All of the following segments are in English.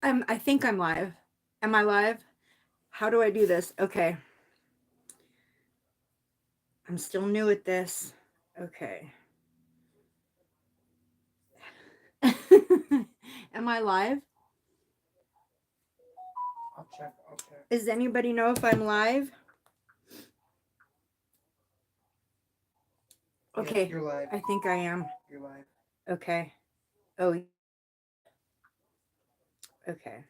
I think I'm live. Am I live? How do I do this? Okay. I'm still new at this. Okay. Am I live? I'll check. Does anybody know if I'm live? Okay. Yes, you're live. I think I am. You're live. Okay. Oh, okay.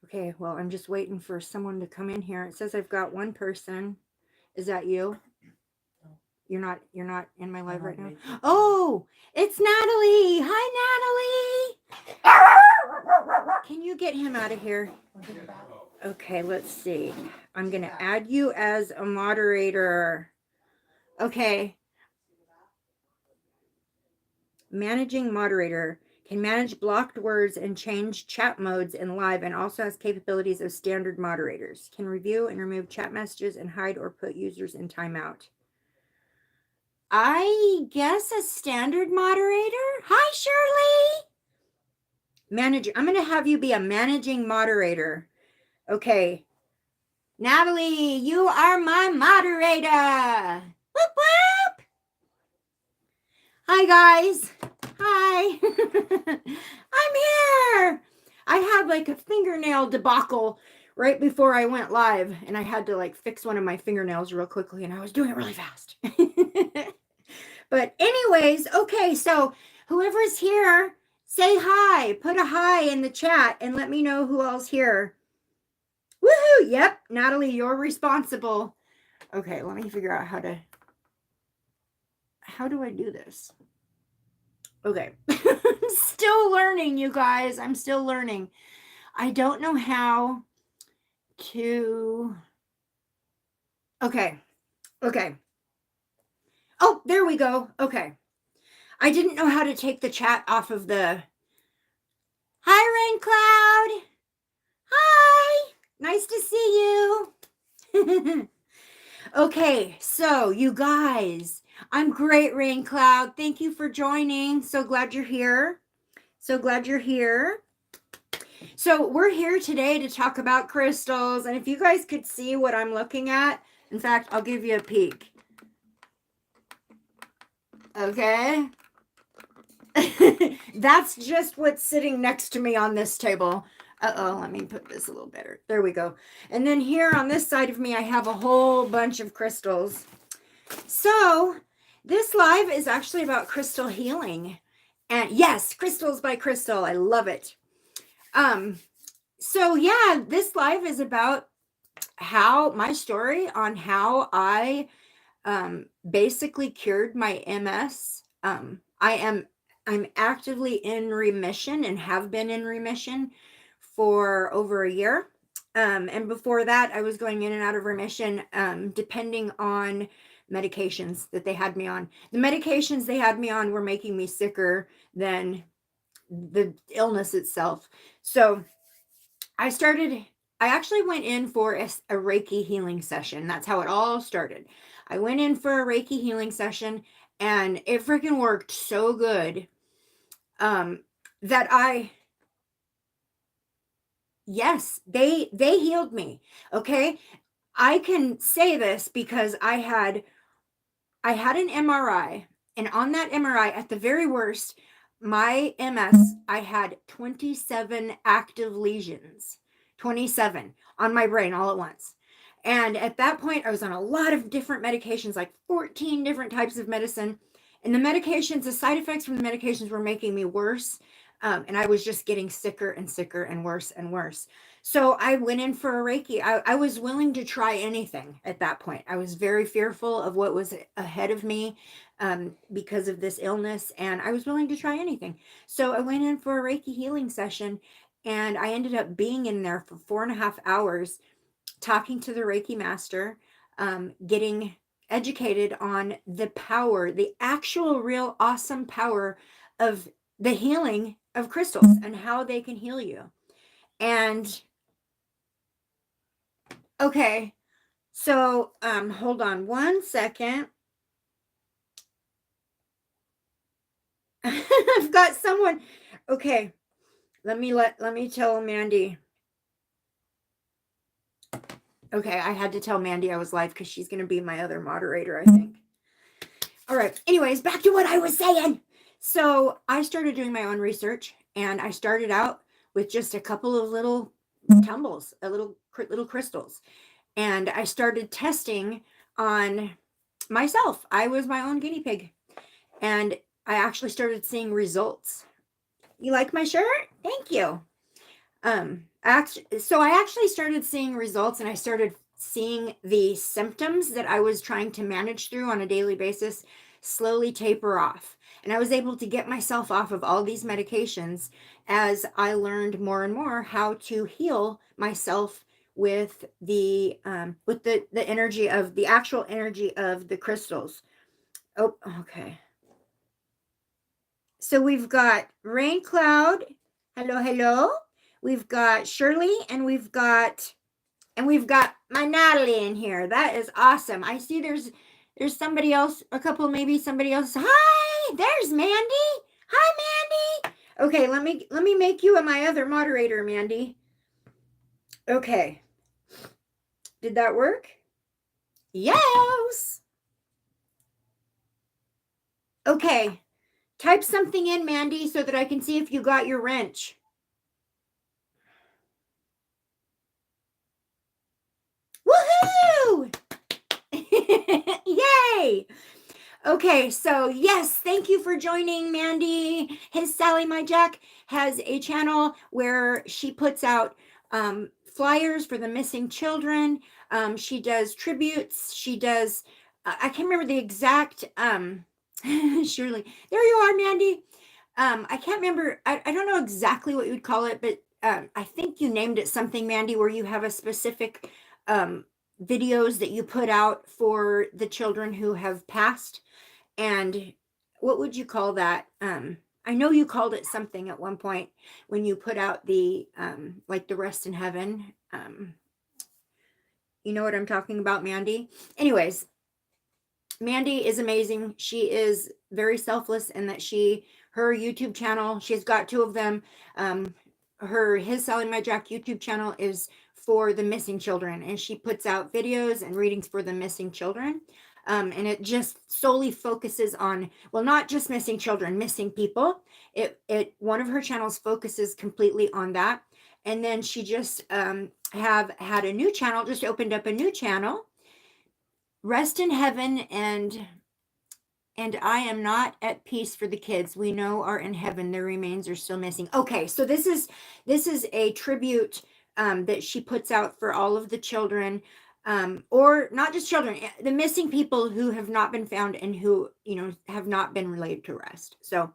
Okay, well, I'm just waiting for someone to come in here. It says I've got one person. Is that you? No. You're not in my live No, right now. me too. Oh, it's Natalie. Hi, Natalie. Can you get him out of here? Okay, let's see. I'm going to add you as a moderator. Okay. Managing moderator can manage blocked words and change chat modes in live, and also has capabilities of standard moderators. Can review and remove chat messages and hide or put users in timeout. I guess a standard moderator. Hi, Shirley. Manager. I'm going to have you be a managing moderator. Okay. Natalie, you are my moderator. Whoop, whoop. Hi, guys. Hi. I'm here. I had like a fingernail debacle right before I went live, and I had to like fix one of my fingernails real quickly, and I was doing it really fast. But anyways, okay, so whoever's here, say hi. Put a hi in the chat and let me know who else here. Woohoo! Yep, Natalie, you're responsible. Okay, let me figure out how do I do this? Okay. I'm still learning, you guys. I'm still learning. I don't know how to. Okay. Okay. Oh, there we go. Okay. I didn't know how to take the chat off of the. Hi, Rain Cloud. Hi. Nice to see you. Okay, so you guys, I'm great, Rain Cloud. Thank you for joining. So glad you're here. So glad you're here. So we're here today to talk about crystals. And if you guys could see what I'm looking at, in fact, I'll give you a peek. Okay. That's just what's sitting next to me on this table. Uh-oh, let me put this a little better. There we go. And then here on this side of me, I have a whole bunch of crystals. So this live is actually about crystal healing. And yes, Crystals by Crystal. I love it. So yeah, this live is about how my story on how I basically cured my MS. I'm actively in remission and have been in remission for over a year. And before that, I was going in and out of remission, depending on medications that they had me on. The medications they had me on were making me sicker than the illness itself. So I actually went in for a Reiki healing session. That's how it all started. I went in for a Reiki healing session, and it freaking worked so good that yes, they healed me. Okay. I can say this because I had an MRI, and on that MRI, at the very worst, my MS, I had 27 active lesions, 27 on my brain all at once. And at that point, I was on a lot of different medications, like 14 different types of medicine. And the medications, the side effects from the medications were making me worse. And I was just getting sicker and sicker and worse and worse. So I went in for a Reiki. I was willing to try anything at that point. I was very fearful of what was ahead of me because of this illness, and I was willing to try anything. So I went in for a Reiki healing session, and I ended up being in there for 4.5 hours, talking to the Reiki master, getting educated on the power, the actual, real, awesome power of the healing of crystals and how they can heal you. And okay, So, hold on one second. I've got someone. Okay, let me tell Mandy. Okay, I had to tell Mandy I was live because she's going to be my other moderator, I think. All right. Anyways, back to what I was saying. So I started doing my own research, and I started out with just a couple of little tumbles, little crystals, and I started testing on myself. I was my own guinea pig, and I actually started seeing results. You like my shirt? Thank you. So I actually started seeing results, and I started seeing the symptoms that I was trying to manage through on a daily basis slowly taper off. And I was able to get myself off of all these medications as I learned more and more how to heal myself with the energy of the actual energy of the crystals. Oh, okay. So we've got Rain Cloud. Hello, hello. We've got Shirley, and we've got my Natalie in here. That is awesome. I see there's somebody else, maybe somebody else. Hi, there's Mandy. Hi, Mandy. Okay, let me make you my other moderator, Mandy. Okay. Did that work? Yes. Okay. Type something in, Mandy, so that I can see if you got your wrench. Woohoo! Yay! Okay, so yes, thank you for joining Mandy. His Sally My Jack has a channel where she puts out flyers for the missing children. She does tributes. She does, I can't remember the exact, surely, there you are, Mandy. I can't remember, I don't know exactly what you would call it, but I think you named it something, Mandy, where you have a specific videos that you put out for the children who have passed. And what would you call that? I know you called it something at one point when you put out the like the rest in heaven. You know what I'm talking about, Mandy? Anyways, Mandy is amazing. She is very selfless in that her YouTube channel, she's got two of them. His Sally My Jack YouTube channel is for the missing children, and she puts out videos and readings for the missing children. And it just solely focuses on, well, not just missing children, missing people. One of her channels focuses completely on that. And then she just have had a new channel, just opened up a new channel, Rest in Heaven, and I am not at peace for the kids we know are in heaven. Their remains are still missing. Okay, so this is a tribute that she puts out for all of the children, or not just children, the missing people who have not been found and who have not been related to rest. So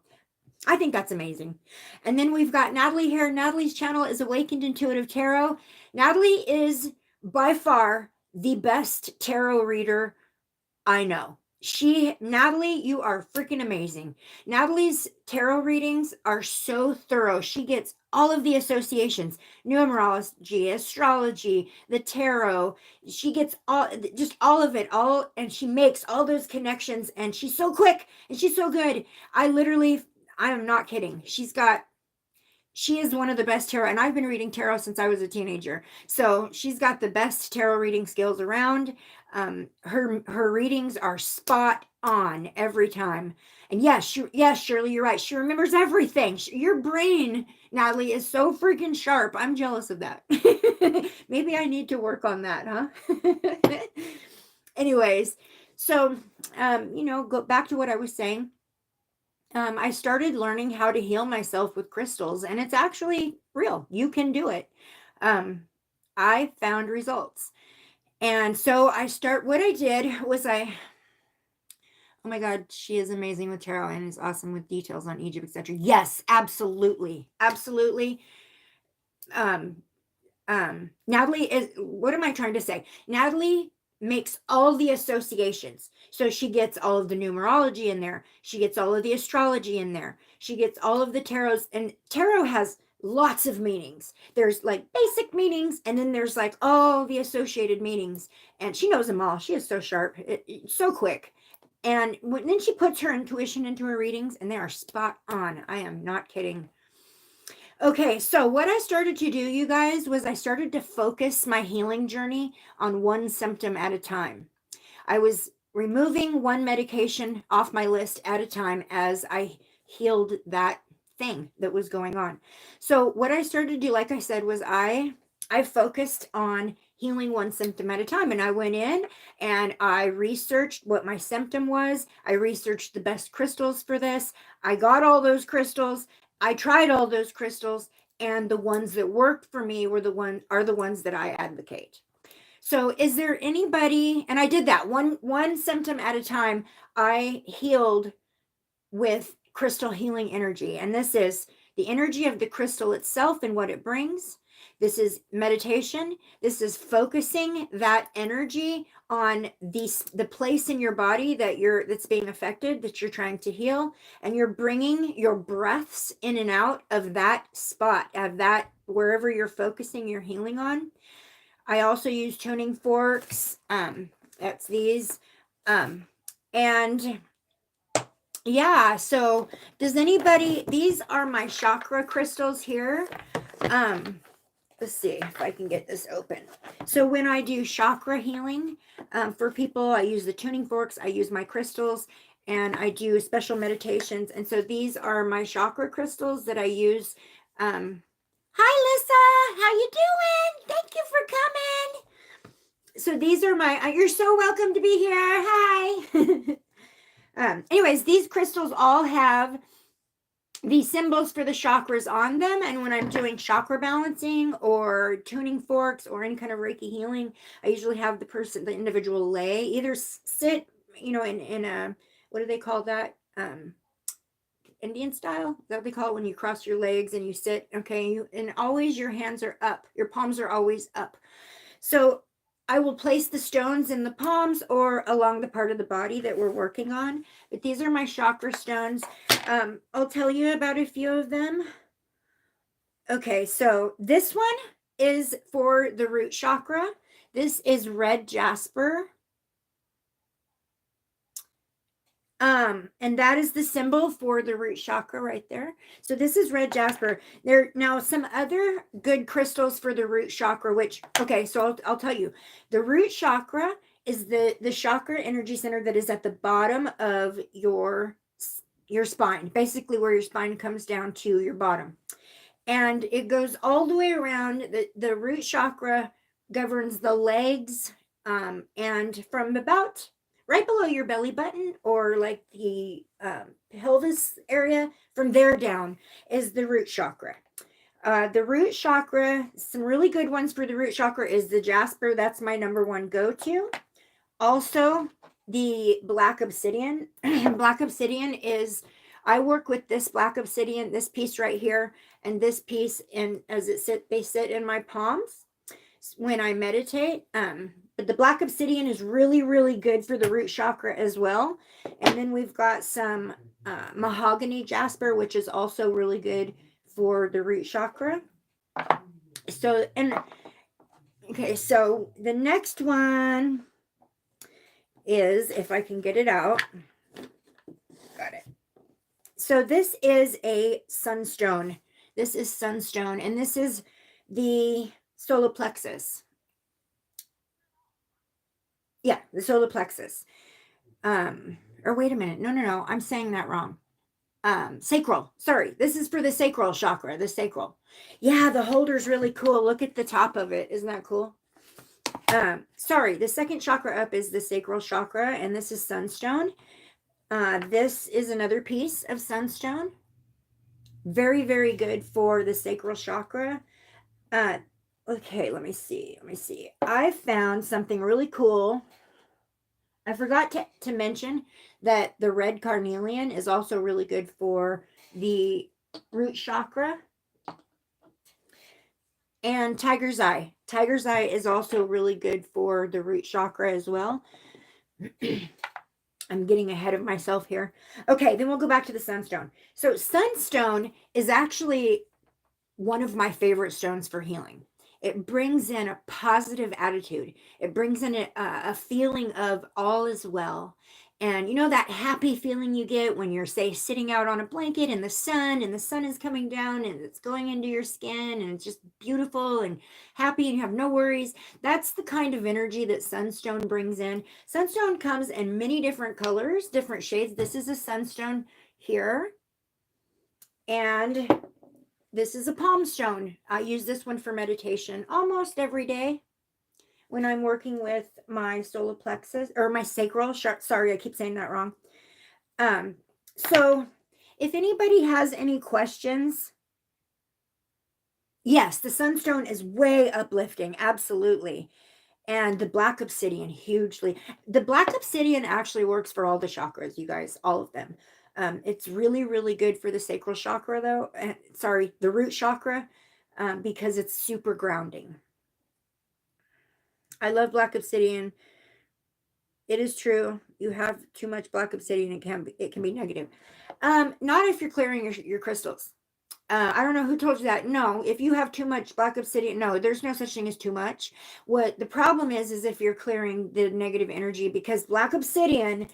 I think that's amazing. And then we've got Natalie here. Natalie's channel is Awakened Intuitive Tarot. Natalie is by far the best tarot reader I know. Natalie, you are freaking amazing. Natalie's tarot readings are so thorough. She gets all of the associations, numerology, astrology, the tarot. She gets just all of it, and she makes all those connections, and she's so quick and she's so good. I am not kidding. She is one of the best tarot, and I've been reading tarot since I was a teenager. So she's got the best tarot reading skills around. Her readings are spot on every time. And yes, Shirley, you're right. She remembers everything. Your brain, Natalie, is so freaking sharp. I'm jealous of that. Maybe I need to work on that, huh? Anyways, so go back to what I was saying. I started learning how to heal myself with crystals, and it's actually real. You can do it. I found results. And so what I did was oh my God, she is amazing with tarot and is awesome with details on Egypt, etc. Yes, absolutely. Absolutely. Natalie is, what am I trying to say? Natalie makes all the associations. So she gets all of the numerology in there. She gets all of the astrology in there. She gets all of the tarots, and tarot has lots of meanings. There's like basic meanings, and then there's like all the associated meanings. And she knows them all. She is so sharp, so quick. And then she puts her intuition into her readings, and they are spot on. I am not kidding. Okay, so what I started to do, you guys, was I started to focus my healing journey on one symptom at a time. I was removing one medication off my list at a time as I healed that thing that was going on. So what I started to do, like I said, was I focused on healing one symptom at a time. And I went in and I researched what my symptom was. I researched the best crystals for this. I got all those crystals. I tried all those crystals, and the ones that worked for me are the ones that I advocate. So is there anybody, and I did that one symptom at a time, I healed with crystal healing energy. And this is the energy of the crystal itself and what it brings. This is meditation. This is focusing that energy on the place in your body that's being affected, that you're trying to heal, and you're bringing your breaths in and out of that spot, of that wherever you're focusing your healing on. I also use tuning forks. That's these. And yeah, so does anybody, these are my chakra crystals here. Let's see if I can get this open. So when I do chakra healing for people, I use the tuning forks, I use my crystals, and I do special meditations. And so these are my chakra crystals that I use. Hi, Lissa. How you doing? Thank you for coming. So these are my, you're so welcome to be here. Hi. Anyways, these crystals all have the symbols for the chakras on them. And when I'm doing chakra balancing or tuning forks or any kind of Reiki healing, I usually have the individual lay, either sit, in a, what do they call that? Indian style. Is that what they call it when you cross your legs and you sit? Okay. And always your hands are up. Your palms are always up. So I will place the stones in the palms or along the part of the body that we're working on. But these are my chakra stones. I'll tell you about a few of them. Okay, so this one is for the root chakra. This is red jasper. And that is the symbol for the root chakra right there. So this is red jasper. There now some other good crystals for the root chakra, which, okay, so I'll tell you. The root chakra is the chakra energy center that is at the bottom of your spine, basically where your spine comes down to your bottom. And it goes all the way around. The root chakra governs the legs, and from about right below your belly button or like the pelvis area, from there down is the root chakra. The root chakra, some really good ones for the root chakra is the jasper. That's my number one go-to. Also, the black obsidian. Black obsidian is, I work with this black obsidian, this piece right here, and this piece, and they sit in my palms when I meditate. But the black obsidian is really, really good for the root chakra as well. And then we've got some mahogany jasper, which is also really good for the root chakra. So, okay, so the next one is, if I can get it out. Got it. So this is a sunstone. This is sunstone, and this is the solar plexus. Yeah, the solar plexus. Or wait a minute. No. I'm saying that wrong. Sacral. Sorry. This is for the sacral chakra, the sacral. Yeah, the holder's really cool. Look at the top of it. Isn't that cool? Sorry. The second chakra up is the sacral chakra, and this is sunstone. This is another piece of sunstone. Very, very good for the sacral chakra. Okay, let me see. I found something really cool. I forgot to mention that the red carnelian is also really good for the root chakra. And tiger's eye. Tiger's eye is also really good for the root chakra as well. I'm getting ahead of myself here. Okay, then we'll go back to the sunstone. So sunstone is actually one of my favorite stones for healing. It brings in a positive attitude. It brings in a feeling of all is well. And you know that happy feeling you get when you're, say, sitting out on a blanket in the sun and the sun is coming down and it's going into your skin and it's just beautiful and happy and you have no worries. That's the kind of energy that sunstone brings in. Sunstone comes in many different colors, different shades. This is a sunstone here. And this is a palm stone. I use this one for meditation almost every day when I'm working with my solar plexus or my sacral. Sorry, I keep saying that wrong. So if anybody has any questions, yes, the sunstone is way uplifting. Absolutely. And the black obsidian, hugely. The black obsidian actually works for all the chakras, you guys, all of them. It's really, really good for the sacral chakra, though. Sorry, the root chakra, because it's super grounding. I love black obsidian. It is true. You have too much black obsidian, it can be negative. Not if you're clearing your crystals. I don't know who told you that. No, if you have too much black obsidian, no, there's no such thing as too much. What the problem is if you're clearing the negative energy, because black obsidian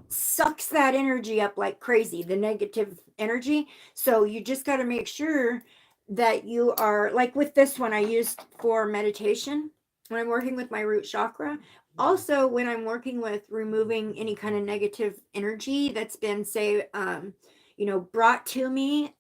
sucks that energy up like crazy, the negative energy. So you just got to make sure that you are, like with this one I used for meditation when I'm working with my root chakra. Also, when I'm working with removing any kind of negative energy that's been, say, brought to me,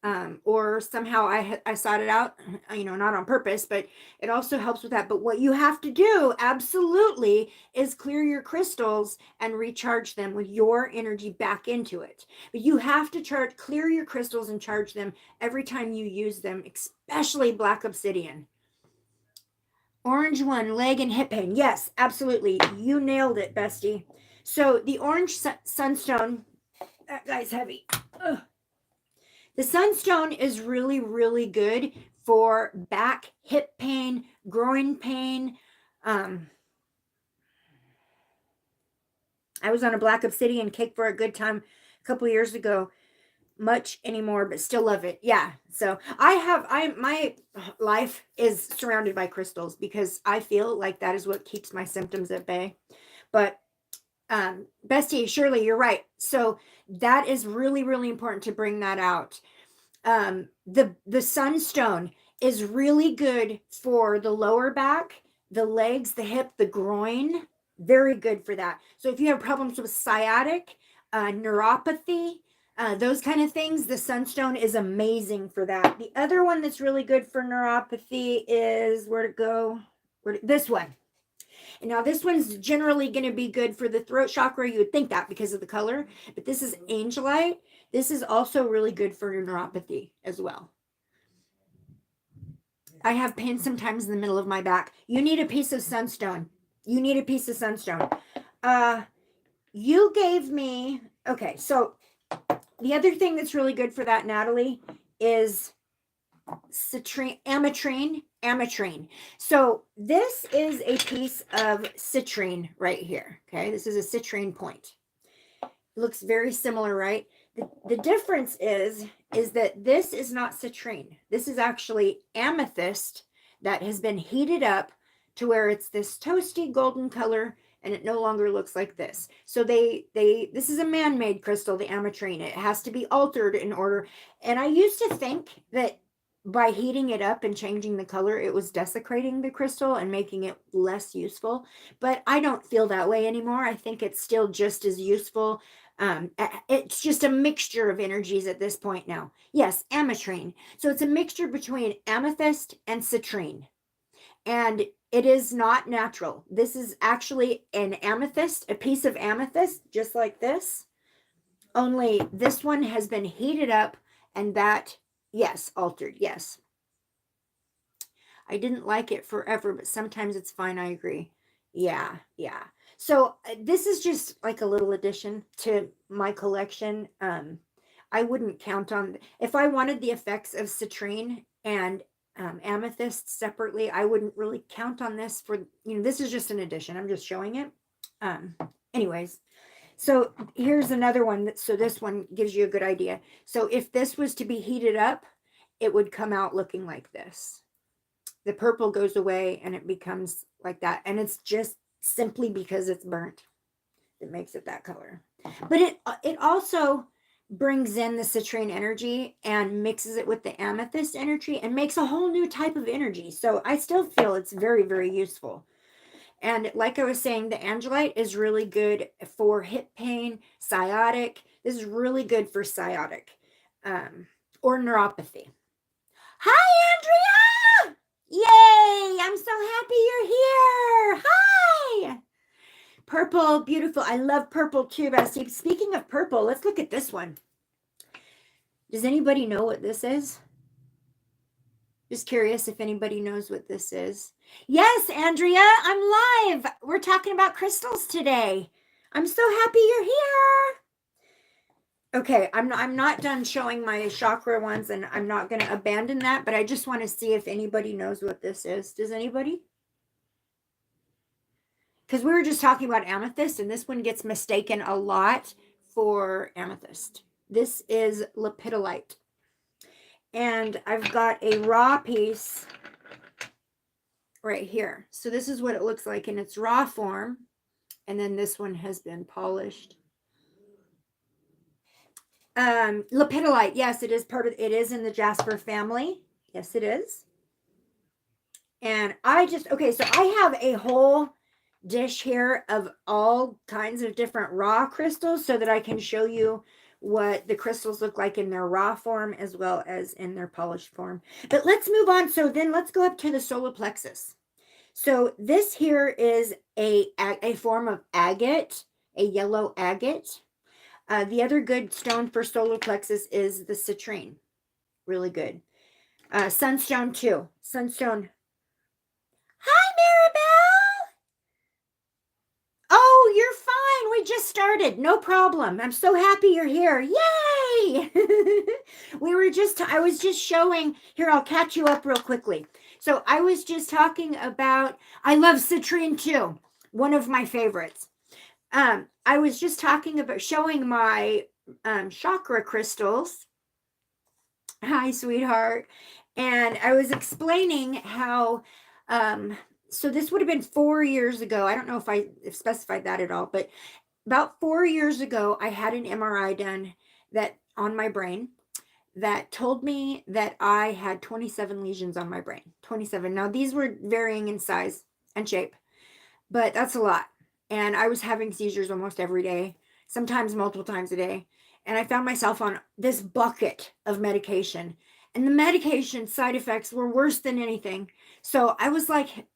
or somehow I sought it out, not on purpose, but it also helps with that. But what you have to do absolutely is clear your crystals and recharge them with your energy back into it. But you have to clear your crystals and charge them every time you use them, especially black obsidian. Orange one, leg and hip pain. Yes, absolutely. You nailed it, bestie. So the orange sunstone, that guy's heavy. Ugh. The sunstone is really, really good for back, hip pain, groin pain. I was on a black obsidian kick for a good time a couple years ago. Much anymore, but still love it. Yeah. So my life is surrounded by crystals because I feel like that is what keeps my symptoms at bay. But bestie, Shirley, you're right. So that is really, really important to bring that out. The sunstone is really good for the lower back, the legs, the hip, the groin. Very good for that. So if you have problems with sciatic, neuropathy, those kind of things, the sunstone is amazing for that. The other one that's really good for neuropathy is, this one. And now this one's generally going to be good for the throat chakra. You would think that because of the color, but this is angelite. This is also really good for neuropathy as well. I have pain sometimes in the middle of my back. You need a piece of sunstone. You need a piece of sunstone. You gave me, okay, so the other thing that's really good for that, Natalie, is ametrine. So this is a piece of citrine right here. Okay, this is a citrine point. It looks very similar, right? The difference is that this is not citrine. This is actually amethyst that has been heated up to where it's this toasty golden color, and it no longer looks like this. So this is a man-made crystal, the ametrine. It has to be altered in order. And I used to think that by heating it up and changing the color, it was desecrating the crystal and making it less useful. But I don't feel that way anymore. I think it's still just as useful. It's just a mixture of energies at this point now. Yes, ametrine. So it's a mixture between amethyst and citrine. And it is not natural. This is actually an amethyst, a piece of amethyst, just like this. Only this one has been heated up and that, yes, altered, yes. I didn't like it forever, but sometimes it's fine. I agree. Yeah. So this is just like a little addition to my collection. I wouldn't count on, if I wanted the effects of citrine and amethyst separately, I wouldn't really count on this for, this is just an addition. I'm just showing it. Anyways, so here's another one. So this one gives you a good idea. So if this was to be heated up it would come out looking like this. The purple goes away and it becomes like that. And it's just simply because it's burnt that makes it that color. But it also brings in the citrine energy and mixes it with the amethyst energy and makes a whole new type of energy. So I still feel it's very, very useful. And like I was saying, the Angelite is really good for hip pain, sciatic. This is really good for sciatic or neuropathy. Hi, Andrea! Yay! I'm so happy you're here. Hi! Purple, beautiful. I love purple too, Bessie. Speaking of purple, let's look at this one. Does anybody know what this is? Just curious if anybody knows what this is. Yes, Andrea, I'm live. We're talking about crystals today. I'm so happy you're here. Okay, I'm not done showing my chakra ones, and I'm not going to abandon that, but I just want to see if anybody knows what this is. Does anybody? Because we were just talking about amethyst, and this one gets mistaken a lot for amethyst. This is lepidolite. And I've got a raw piece right here. So this is what it looks like in its raw form. And then this one has been polished. Lepidolite, yes, it is it is in the jasper family. Yes, it is. And okay, so I have a whole dish here of all kinds of different raw crystals so that I can show you what the crystals look like in their raw form as well as in their polished form. But let's move on. So then let's go up to the solar plexus. So this here is a form of agate, a yellow agate. The other good stone for solar plexus is the citrine. Really good. Sunstone too. Sunstone. Hi, Maribel. Oh, you're fine. We just started. No problem. I'm so happy you're here. Yay! I was just showing, here, I'll catch you up real quickly. So I was just talking about, I love citrine too. One of my favorites. I was just talking about showing my chakra crystals. Hi, sweetheart. And I was explaining how, so this would have been 4 years ago. I don't know if I specified that at all, but about 4 years ago, I had an MRI done on my brain that told me that I had 27 lesions on my brain. 27. Now, these were varying in size and shape, but that's a lot. And I was having seizures almost every day, sometimes multiple times a day. And I found myself on this bucket of medication. And the medication side effects were worse than anything. So I was like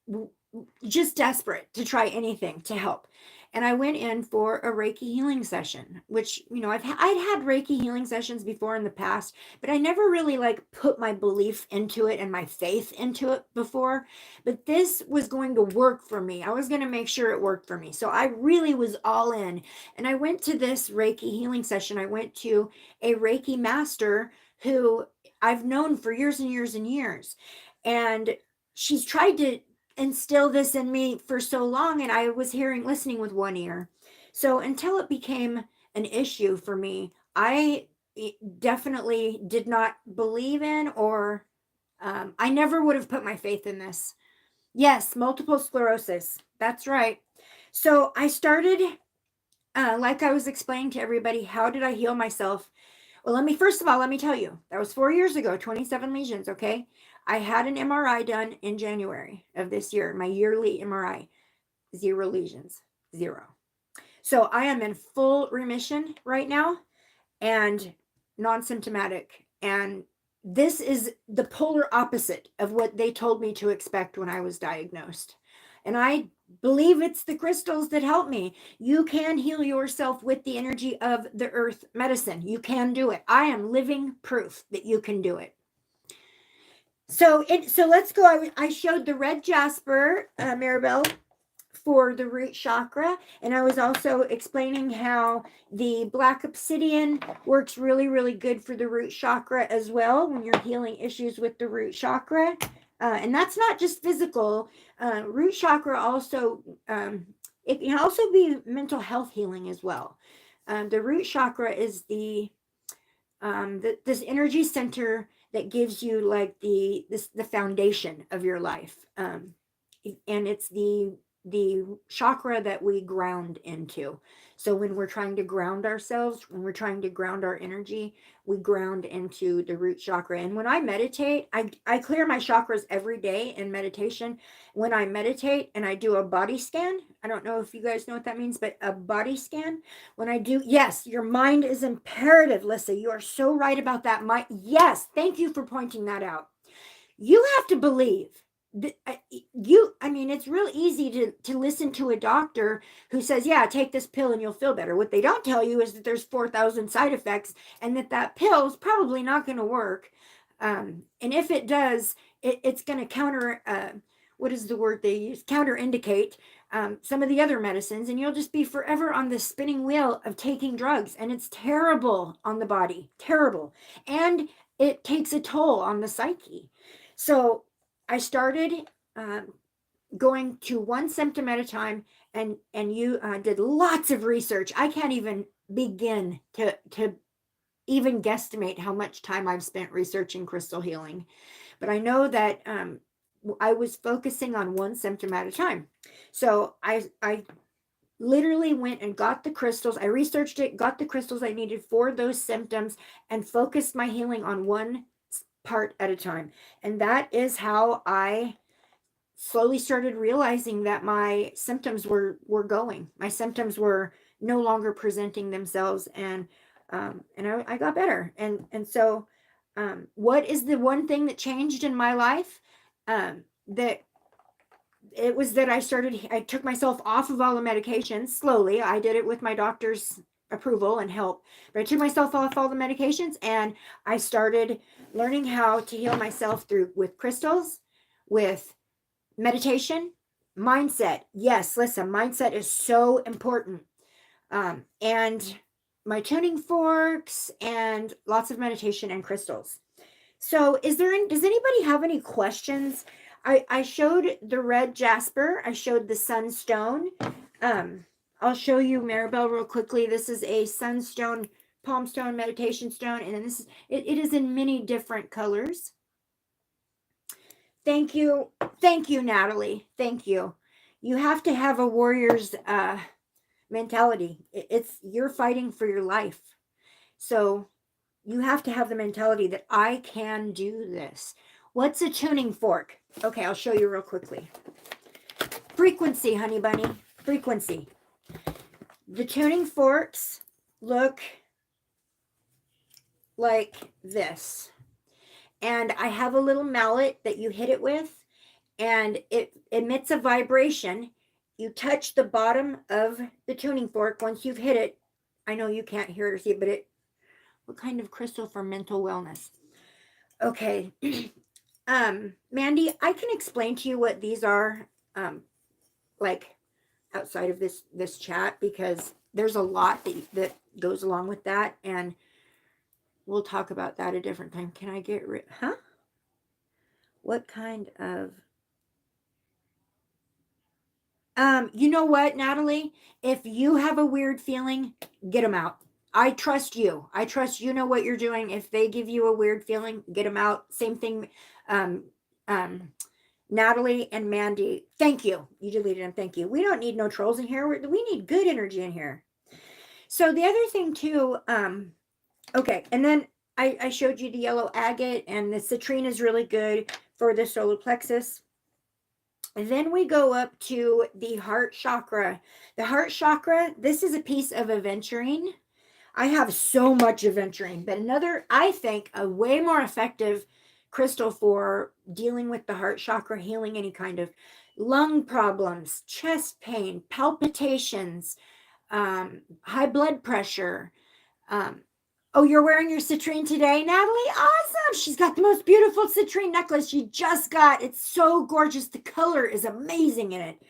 just desperate to try anything to help. And I went in for a Reiki healing session, which, I'd had Reiki healing sessions before in the past, but I never really put my belief into it and my faith into it before. But this was going to work for me. I was going to make sure it worked for me. So I really was all in. And I went to this Reiki healing session. I went to a Reiki master who I've known for years and years and years. And she's tried to instill this in me for so long, and I was listening with one ear. So until it became an issue for me, I definitely did not believe in, or I never would have put my faith in this. Yes, multiple sclerosis. That's right. So I started, like I was explaining to everybody, how did I heal myself? Well, let me tell you, that was 4 years ago, 27 lesions, okay? I had an MRI done in January of this year, my yearly MRI, 0 lesions, 0. So I am in full remission right now and non-symptomatic. And this is the polar opposite of what they told me to expect when I was diagnosed. And I believe it's the crystals that help me. You can heal yourself with the energy of the earth medicine. You can do it. I am living proof that you can do it. So let's go. I showed the red jasper, Maribel, for the root chakra. And I was also explaining how the black obsidian works really, really good for the root chakra as well when you're healing issues with the root chakra. And that's not just physical. Root chakra also, it can also be mental health healing as well. The root chakra is this energy center that gives you like the foundation of your life. And it's the chakra that we ground into. So when we're trying to ground ourselves, when we're trying to ground our energy, we ground into the root chakra. And when I meditate, I clear my chakras every day in meditation. When I meditate and I do a body scan, I don't know if you guys know what that means, but a body scan, when I do, yes, your mind is imperative, Lissa. You are so right about that. Yes, thank you for pointing that out. You have to believe. I mean, it's real easy to listen to a doctor who says, yeah, take this pill and you'll feel better. What they don't tell you is that there's 4,000 side effects, and that pill is probably not going to work. And if it does, it's going to counter, what is the word they use? Counterindicate some of the other medicines, and you'll just be forever on the spinning wheel of taking drugs. And it's terrible on the body, terrible. And it takes a toll on the psyche. So I started going to one symptom at a time, and you did lots of research. I can't even begin to even guesstimate how much time I've spent researching crystal healing. But I know that I was focusing on one symptom at a time. So I literally went and got the crystals. I researched it, got the crystals I needed for those symptoms, and focused my healing on one part at a time. And that is how I slowly started realizing that my symptoms were going. My symptoms were no longer presenting themselves, and I got better. And so what is the one thing that changed in my life? That it was that I took myself off of all the medications slowly. I did it with my doctor's approval and help, but I took myself off all the medications, and I started learning how to heal myself with crystals, with meditation, mindset. Yes, listen, mindset is so important. And my tuning forks, and lots of meditation and crystals. So does anybody have any questions? I showed the red jasper. I showed the sunstone. I'll show you Maribel real quickly. This is a sunstone, palm stone, meditation stone. And then it is in many different colors. Thank you. Thank you, Natalie. Thank you. You have to have a warrior's mentality. You're fighting for your life. So you have to have the mentality that I can do this. What's a tuning fork? Okay, I'll show you real quickly. Frequency, honey bunny. Frequency. The tuning forks look like this. And I have a little mallet that you hit it with, and it emits a vibration. You touch the bottom of the tuning fork. Once you've hit it, I know you can't hear it or see it, but what kind of crystal for mental wellness? Okay. Mandy, I can explain to you what these are, like outside of this chat, because there's a lot that goes along with that, and we'll talk about that a different time. Can I get rid? Huh? What kind of? You know what, Natalie? If you have a weird feeling, get them out. I trust you. I trust you know what you're doing. If they give you a weird feeling, get them out. Same thing. Natalie and Mandy, thank you. You deleted them. Thank you. We don't need no trolls in here. We need good energy in here. So the other thing too, okay, and then I showed you the yellow agate, and the citrine is really good for the solar plexus. And then we go up to the heart chakra. The heart chakra, this is a piece of aventurine. I have so much aventurine, but another, I think, a way more effective crystal for dealing with the heart chakra, healing any kind of lung problems, chest pain, palpitations, high blood pressure. Oh, you're wearing your citrine today, Natalie? Awesome. She's got the most beautiful citrine necklace she just got. It's so gorgeous. The color is amazing in it.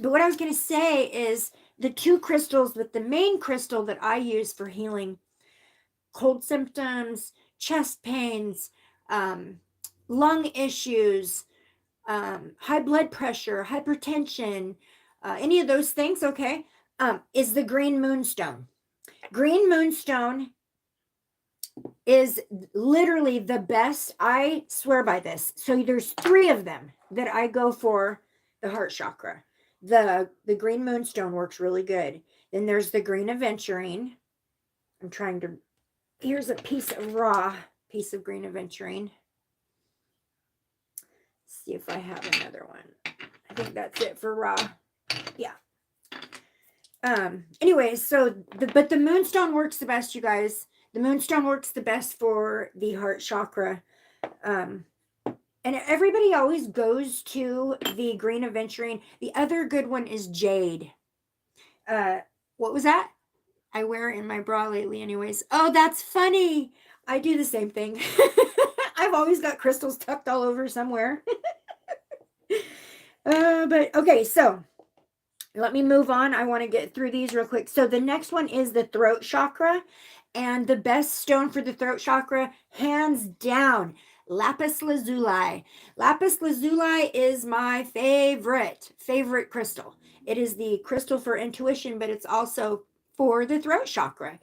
But what I was going to say is the two crystals, but the main crystal that I use for healing cold symptoms, chest pains, lung issues, high blood pressure, hypertension, any of those things, okay, is the green moonstone. Green moonstone is literally the best. I swear by this. So there's 3 of them that I go for the heart chakra. The green moonstone works really good. Then there's the green aventurine. I'm trying to, here's a piece of green aventurine. See if I have another one. I think that's it for raw. Yeah. Anyways, so but the moonstone works the best, you guys. The moonstone works the best for the heart chakra. And everybody always goes to the green aventurine. The other good one is jade. What was that? I wear it in my bra lately anyways. Oh, that's funny. I do the same thing. I've always got crystals tucked all over somewhere. But okay, so let me move on. I want to get through these real quick. So the next one is the throat chakra. And the best stone for the throat chakra, hands down, lapis lazuli. Lapis lazuli is my favorite crystal. It is the crystal for intuition, but it's also for the throat chakra.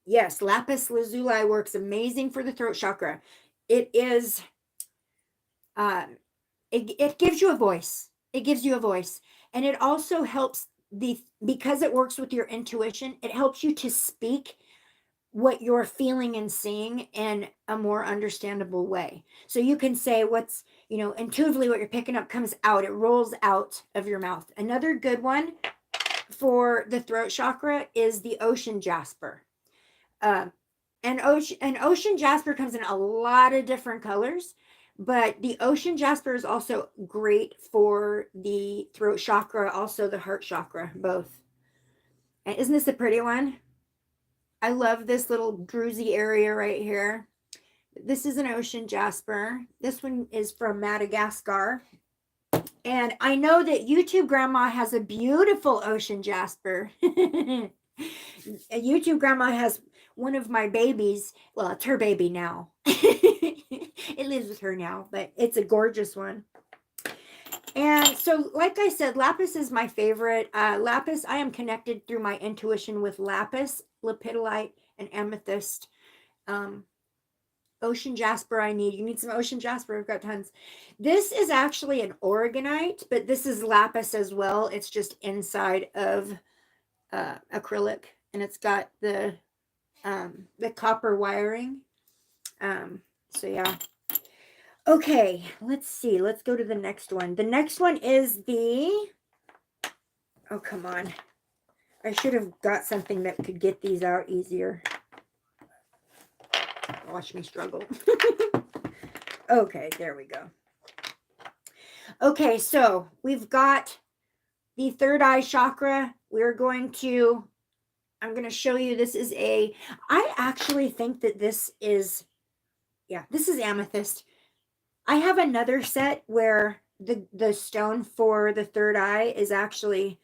Yes, lapis lazuli works amazing for the throat chakra. It is, it gives you a voice. It gives you a voice. And it also helps because it works with your intuition, it helps you to speak what you're feeling and seeing in a more understandable way. So you can say what's, intuitively what you're picking up comes out. It rolls out of your mouth. Another good one for the throat chakra is the ocean jasper. And ocean jasper comes in a lot of different colors, but the ocean jasper is also great for the throat chakra, also the heart chakra, both. And isn't this a pretty one? I love this little druzy area right here. This is an ocean jasper. This one is from Madagascar. And I know that YouTube Grandma has a beautiful ocean jasper. YouTube Grandma has one of my babies. Well, it's her baby now. It lives with her now, but it's a gorgeous one. And so, like I said, lapis is my favorite. Lapis, I am connected through my intuition with lapis, lepidolite, and amethyst. Ocean jasper, you need some ocean jasper. I've got tons. This is actually an Oregonite, but this is lapis as well. It's just inside of acrylic, and it's got the copper wiring. So yeah. Okay, let's see. Let's go to the next one. The next one is oh, come on. I should have got something that could get these out easier. Watch me struggle. Okay, there we go. Okay, so we've got the third eye chakra. I'm going to show you, I actually think that this is amethyst. I have another set where the stone for the third eye is actually,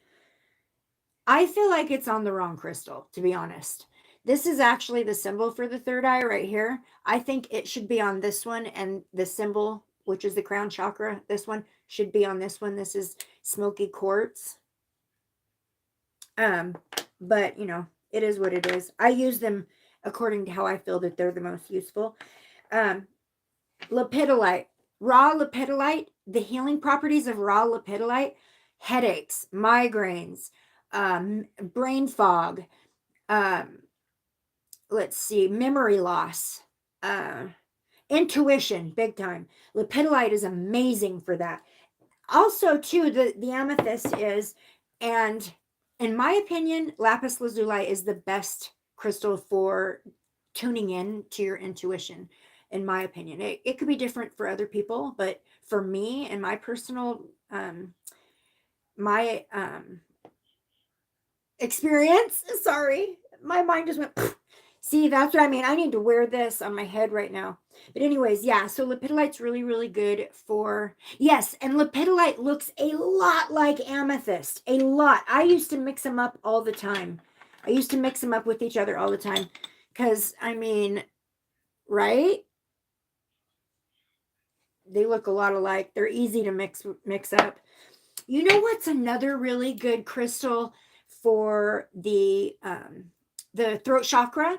I feel like it's on the wrong crystal, to be honest. This is actually the symbol for the third eye right here. I think it should be on this one, and the symbol, which is the crown chakra, this one should be on this one. This is smoky quartz. But it is what it is. I use them according to how I feel that they're the most useful. Lepidolite, raw lepidolite, the healing properties of raw lepidolite, headaches, migraines, brain fog, let's see, memory loss, intuition, big time. Lepidolite is amazing for that. Also, too, the amethyst is, and in my opinion, lapis lazuli is the best crystal for tuning in to your intuition. In my opinion, it could be different for other people, but for me and my personal, experience, sorry, my mind just went, see, that's what I mean. I need to wear this on my head right now. But anyways, yeah, so lepidolite's really, really good for, yes, and lepidolite looks a lot like amethyst, a lot. I used to mix them up all the time. I used to mix them up with each other all the time because, right? They look a lot alike. They're easy to mix up. You know what's another really good crystal for the throat chakra?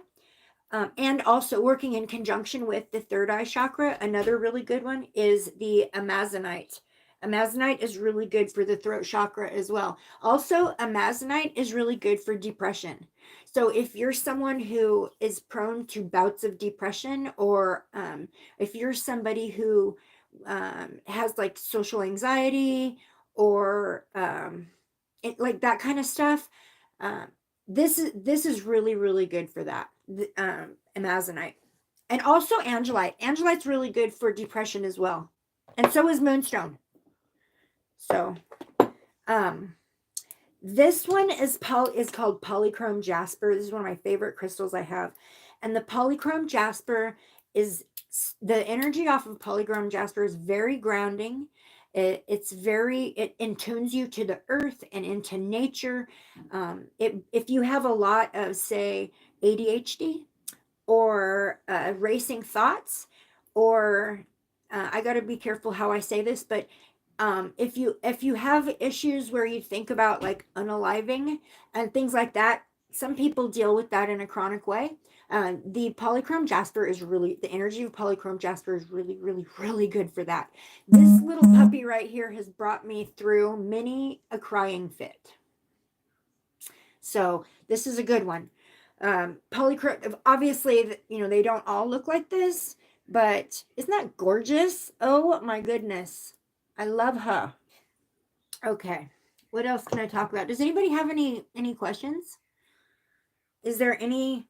And also working in conjunction with the third eye chakra. Another really good one is the Amazonite. Amazonite is really good for the throat chakra as well. Also, Amazonite is really good for depression. So if you're someone who is prone to bouts of depression, or if you're somebody who has like social anxiety, or like that kind of stuff, um, this is really really good for that. Amazonite, and also Angelite. Angelite's really good for depression as well, and so is Moonstone. So, um, this one is called Polychrome Jasper. This is one of my favorite crystals I have, and the Polychrome Jasper is the energy off of Polychrome Jasper is very grounding. It intunes you to the earth and into nature. If you have a lot of, say, ADHD, or racing thoughts, or I got to be careful how I say this, but if you have issues where you think about like unaliving and things like that, some people deal with that in a chronic way. The Polychrome Jasper is really, the energy of Polychrome Jasper is really really really good for that. This little puppy right here has brought me through many a crying fit, so this is a good one. Polychrome, obviously, they don't all look like this, but isn't that gorgeous? Oh my goodness, I love her. Okay, what else can I talk about? Does anybody have any questions? Is there any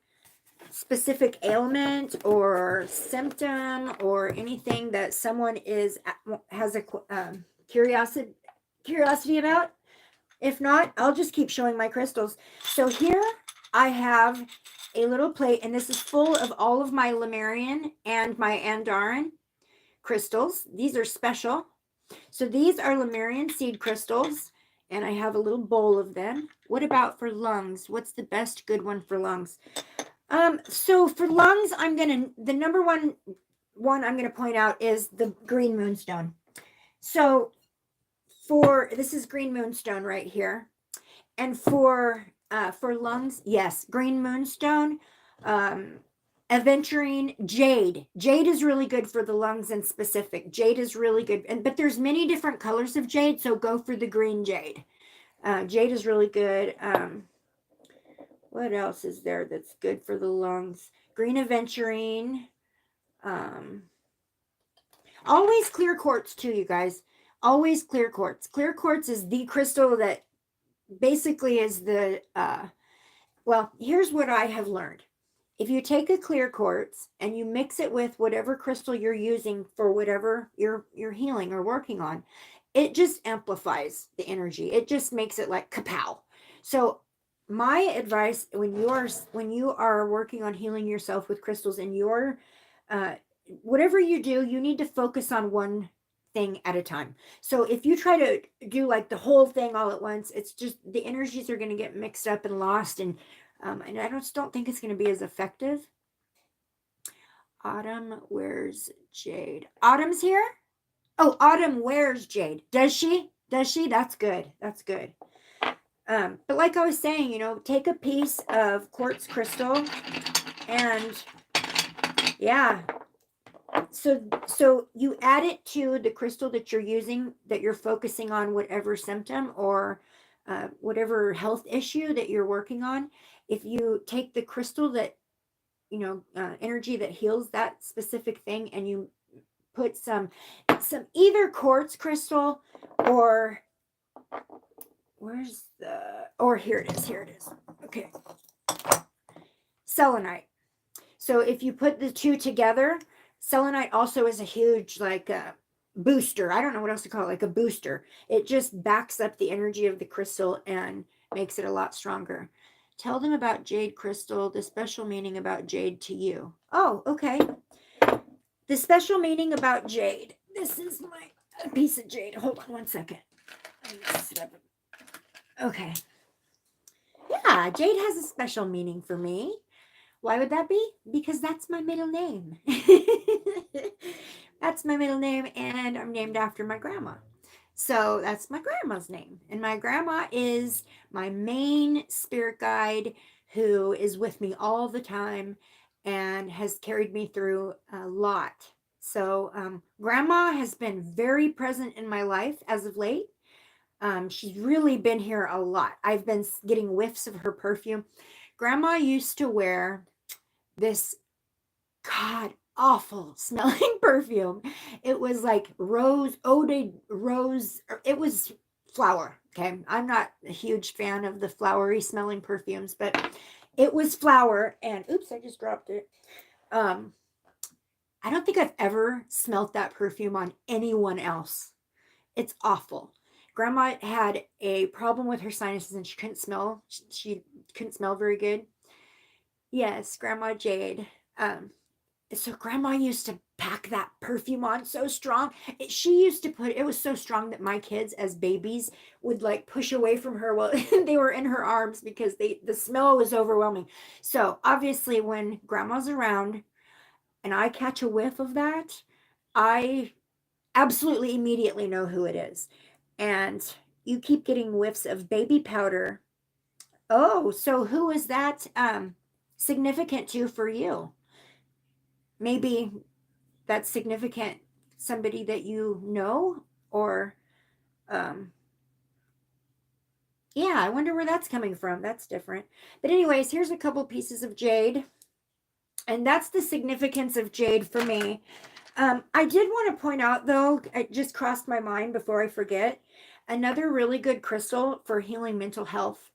specific ailment or symptom or anything that someone has a curiosity about? If not, I'll just keep showing my crystals. So here I have a little plate, and this is full of all of my Lemurian and my Andaran crystals. These are special. So these are Lemurian seed crystals, and I have a little bowl of them. What about for lungs? What's the best good one for lungs? So for lungs, the number one I'm gonna point out is the green moonstone. So this is green moonstone right here, and for lungs, yes, green moonstone, aventurine, jade. Jade is really good for the lungs in specific. Jade is really good, but there's many different colors of jade, so go for the green jade. Jade is really good. What else is there that's good for the lungs? Green aventurine. Always clear quartz too, you guys. Always clear quartz. Clear quartz is the crystal that basically is the well, here's what I have learned. If you take a clear quartz and you mix it with whatever crystal you're using for whatever you're healing or working on, it just amplifies the energy. It just makes it like kapow. So my advice when you are working on healing yourself with crystals, and your whatever you do, you need to focus on one thing at a time. So if you try to do like the whole thing all at once, it's just the energies are going to get mixed up and lost, and I just don't think it's going to be as effective. Autumn wears jade. Autumn's here? Oh, Autumn wears jade. Does she? That's good. That's good. But like I was saying, take a piece of quartz crystal, and yeah. So you add it to the crystal that you're using, that you're focusing on whatever symptom or whatever health issue that you're working on. If you take the crystal that, energy that heals that specific thing, and you put some either quartz crystal, or here it is. Okay. Selenite. So if you put the two together, selenite also is a huge booster. I don't know what else to call it, like a booster. It just backs up the energy of the crystal and makes it a lot stronger. Tell them about jade crystal, the special meaning about jade to you. Oh, okay. The special meaning about jade. This is my piece of jade. Hold on one second. Okay. Yeah, jade has a special meaning for me. Why would that be? Because that's my middle name. That's my middle name, and I'm named after my grandma. So that's my grandma's name. And my grandma is my main spirit guide, who is with me all the time. and has carried me through a lot. So, grandma has been very present in my life as of late. She's really been here a lot. I've been getting whiffs of her perfume. Grandma used to wear this god awful smelling perfume. It was like rose, eau de rose. It was flower. Okay. I'm not a huge fan of the flowery smelling perfumes, but it was flower. And oops, I just dropped it. Um, I don't think I've ever smelt that perfume on anyone else. It's awful. Grandma had a problem with her sinuses and she couldn't smell. She couldn't smell very good. Yes, Grandma Jade. So grandma used to pack that perfume on so strong. She used to put it was so strong that my kids as babies would like push away from her while they were in her arms because the smell was overwhelming. So obviously when grandma's around and I catch a whiff of that, I absolutely immediately know who it is. And you keep getting whiffs of baby powder. Oh, so who is that significant to for you? Maybe that's significant, somebody that you know, or um yeah, I wonder where that's coming from. That's different. But anyways, here's a couple pieces of jade, and that's the significance of jade for me. I did want to point out though, it just crossed my mind before I forget, another really good crystal for healing mental health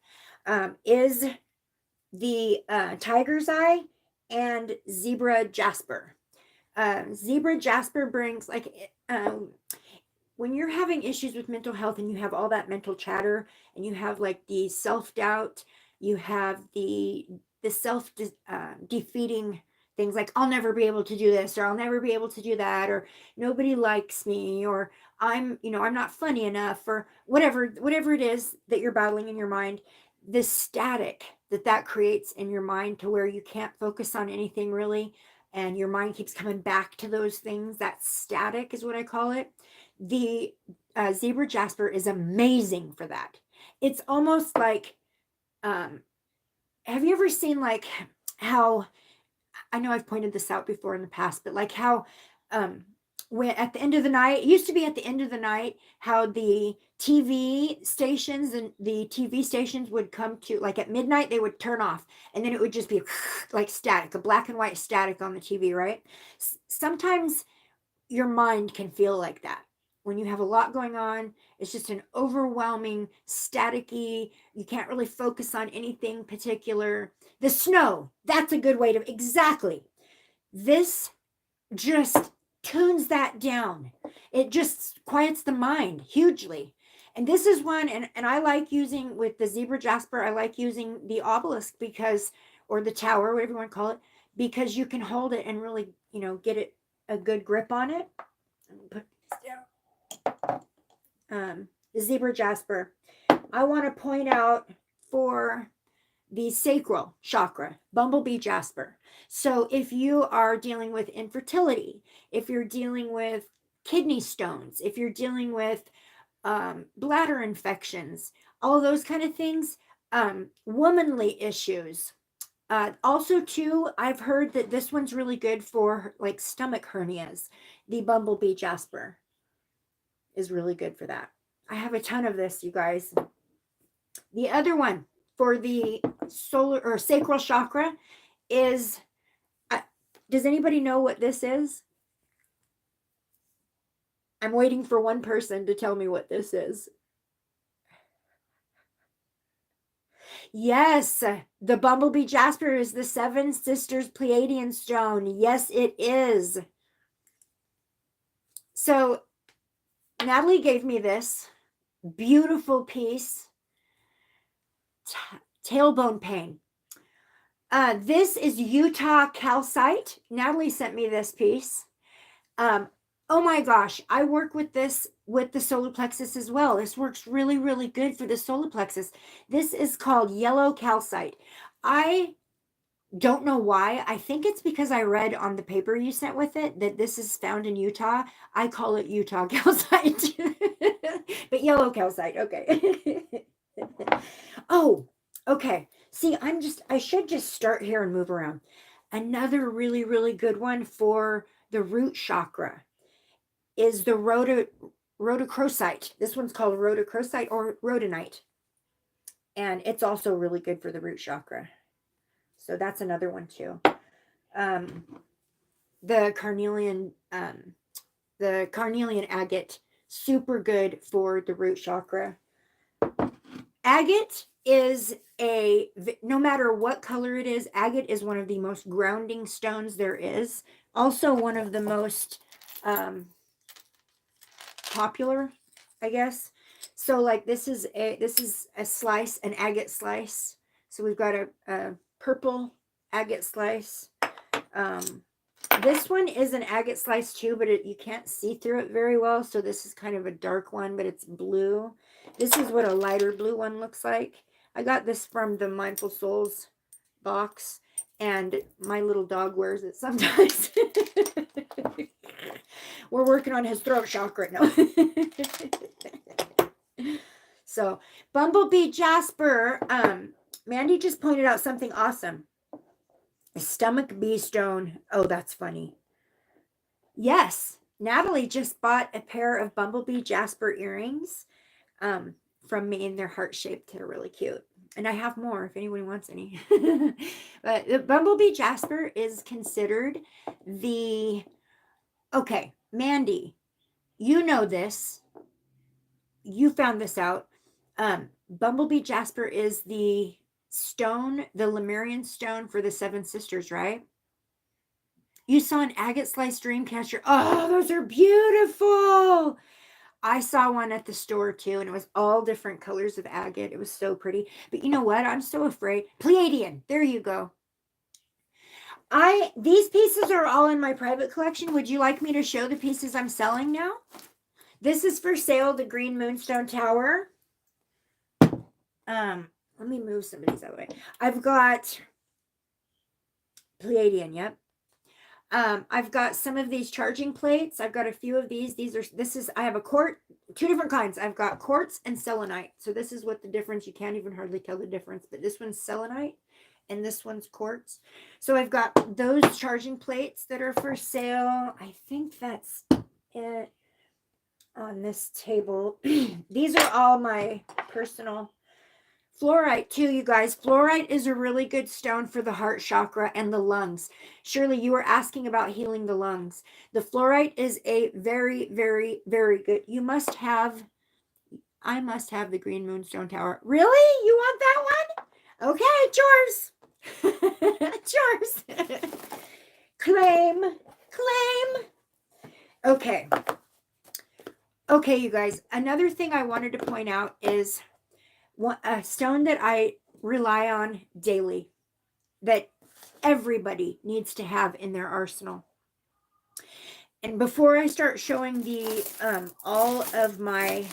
is the tiger's eye and zebra jasper. Zebra jasper brings like when you're having issues with mental health and you have all that mental chatter and you have like the self-doubt, you have the self defeating things like I'll never be able to do this or I'll never be able to do that or nobody likes me or I'm not funny enough or whatever it is that you're battling in your mind, the static that creates in your mind to where you can't focus on anything really and your mind keeps coming back to those things. That static is what I call it. The zebra jasper is amazing for that. It's almost like, um, have you ever seen like how, I know I've pointed this out before in the past, but like how, um, when at the end of the night, it used to be at the end of the night, how the TV stations would come to like at midnight, they would turn off and then it would just be like static, a black and white static on the TV, right? Sometimes your mind can feel like that when you have a lot going on. It's just an overwhelming staticky, you can't really focus on anything particular. The snow, that's a good way to exactly. This just tunes that down. It just quiets the mind hugely. And this is one, and I like using with the zebra jasper, I like using the obelisk because, or the tower, whatever you want to call it, because you can hold it and really, get it a good grip on it. Put this down. The zebra jasper. I want to point out for the sacral chakra, bumblebee jasper. So if you are dealing with infertility, if you're dealing with kidney stones, if you're dealing with bladder infections, all those kind of things, womanly issues. Also, too, I've heard that this one's really good for like stomach hernias. The bumblebee jasper is really good for that. I have a ton of this, you guys. The other one for the solar or sacral chakra is, does anybody know what this is? I'm waiting for one person to tell me what this is. Yes, the bumblebee jasper is the Seven Sisters Pleiadian stone. Yes, it is. So Natalie gave me this beautiful piece, tailbone pain. This is Utah calcite. Natalie sent me this piece. Oh my gosh, I work with this with the solar plexus as well. This works really, really good for the solar plexus. This is called yellow calcite. I don't know why. I think it's because I read on the paper you sent with it that this is found in Utah. I call it Utah calcite, but yellow calcite. Okay. Oh, okay. See, I should just start here and move around. Another really, really good one for the root chakra is the rhodochrosite. This one's called rhodochrosite or rhodonite. And it's also really good for the root chakra. So that's another one too. The carnelian agate, super good for the root chakra. Agate is no matter what color it is, agate is one of the most grounding stones there is. Also one of the most popular, I guess. So like this is a slice, an agate slice. So we've got a purple agate slice. This one is an agate slice too, but you can't see through it very well. So this is kind of a dark one, but it's blue. This is what a lighter blue one looks like. I got this from the Mindful Souls box, and my little dog wears it sometimes. We're working on his throat chakra now. So, Bumblebee Jasper, Mandy just pointed out something awesome. A stomach bee stone. Oh, that's funny. Yes, Natalie just bought a pair of Bumblebee Jasper earrings from me, and they're heart-shaped. They're really cute. And I have more if anyone wants any. But the Bumblebee Jasper is considered the... Okay, Mandy, you know this. You found this out. Bumblebee Jasper is the stone, the Lemurian stone for the Seven Sisters, right? You saw an agate slice dreamcatcher. Oh, those are beautiful. I saw one at the store too, and it was all different colors of agate. It was so pretty. But you know what? I'm so afraid. Pleiadian. There you go. These pieces are all in my private collection. Would you like me to show the pieces I'm selling now? This is for sale, the Green Moonstone Tower. Let me move some of these out of the way. I've got Pleiadian, yep. I've got some of these charging plates. I've got a few of these. I have two different kinds. I've got quartz and selenite. So this is what the difference, you can't even hardly tell the difference, but this one's selenite and this one's quartz. So I've got those charging plates that are for sale. I think that's it on this table. These are all my personal. Fluorite too, you guys. Fluorite is a really good stone for the heart chakra and the lungs. Shirley, you were asking about healing the lungs. The fluorite is a very, very, very good. I must have the Green Moonstone Tower. Really? You want that one? Okay, yours. Yours. Claim. Okay. Okay, you guys. Another thing I wanted to point out is a stone that I rely on daily, that everybody needs to have in their arsenal. And before I start showing the all of my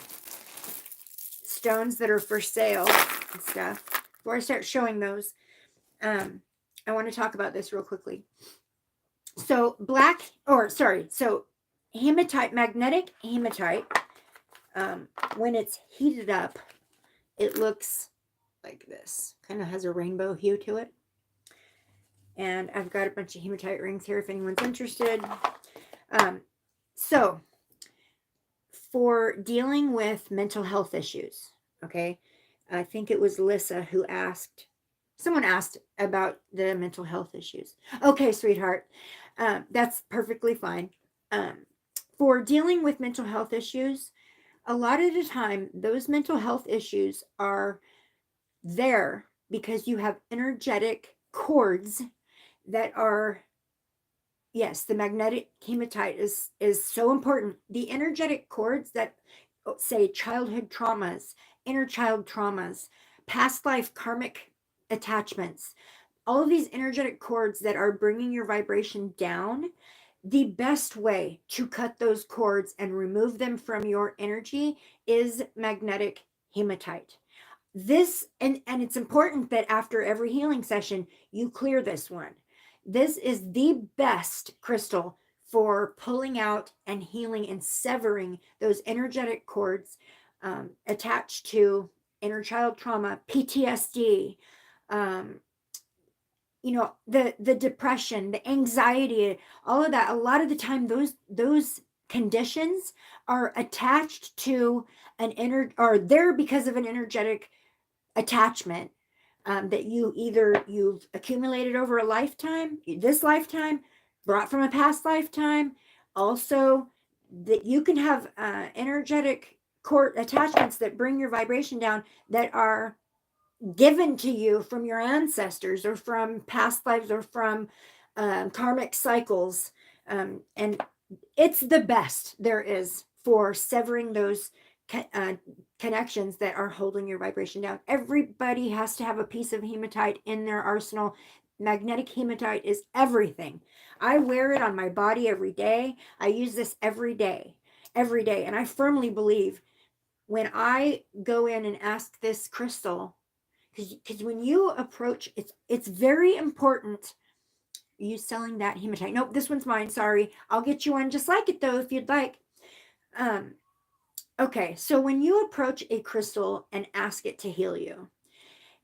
stones that are for sale and stuff, before I start showing those, I want to talk about this real quickly. So hematite, magnetic hematite, when it's heated up, it looks like this. Kind of has a rainbow hue to it. And I've got a bunch of hematite rings here if anyone's interested. So, for dealing with mental health issues, okay, I think it was Lissa who someone asked about the mental health issues. Okay, sweetheart, that's perfectly fine. For dealing with mental health issues, a lot of the time, those mental health issues are there because you have energetic cords that are, yes, the magnetic hematite is so important. The energetic cords that say childhood traumas, inner child traumas, past life karmic attachments, all of these energetic cords that are bringing your vibration down, the best way to cut those cords and remove them from your energy is magnetic hematite. This, and it's important that after every healing session, you clear this one. This is the best crystal for pulling out and healing and severing those energetic cords attached to inner child trauma, PTSD, the depression, the anxiety, all of that, a lot of the time those conditions are attached to or they're because of an energetic attachment, that you've accumulated over a lifetime, this lifetime, brought from a past lifetime. Also, that you can have energetic core attachments that bring your vibration down, that are given to you from your ancestors or from past lives or from karmic cycles. And it's the best there is for severing those connections that are holding your vibration down. Everybody has to have a piece of hematite in their arsenal. Magnetic hematite is everything. I wear it on my body every day. I use this every day, every day. And I firmly believe when I go in and ask this crystal, because when you approach, it's very important. Are you selling that hematite? Nope, this one's mine. Sorry. I'll get you one just like it though, if you'd like. Okay, so when you approach a crystal and ask it to heal you,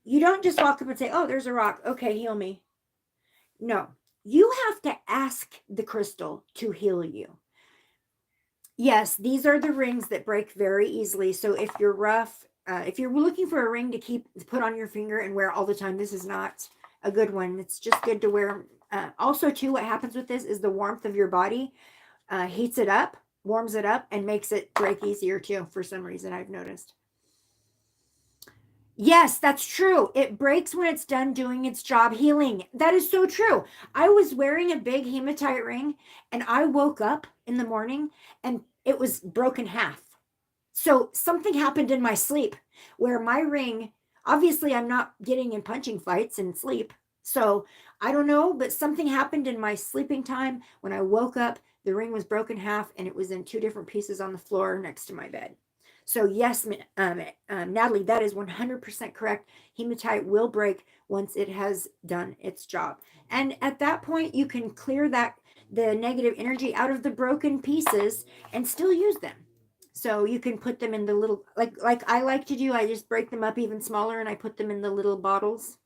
you don't just walk up and say, oh, there's a rock. Okay, heal me. No, you have to ask the crystal to heal you. Yes, these are the rings that break very easily. So if you're rough, if you're looking for a ring to put on your finger and wear all the time, this is not a good one. It's just good to wear. Also, too, what happens with this is the warmth of your body heats it up, warms it up, and makes it break easier too, for some reason, I've noticed. Yes, that's true. It breaks when it's done doing its job healing. That is so true. I was wearing a big hematite ring and I woke up in the morning and it was broken half. So something happened in my sleep where my ring, obviously I'm not getting in punching fights in sleep. So I don't know, but something happened in my sleeping time. When I woke up, the ring was broken half and it was in two different pieces on the floor next to my bed. So yes, Natalie, that is 100% correct. Hematite will break once it has done its job. And at that point, you can clear the negative energy out of the broken pieces and still use them. So you can put them in the little, like I like to do, I just break them up even smaller and I put them in the little bottles.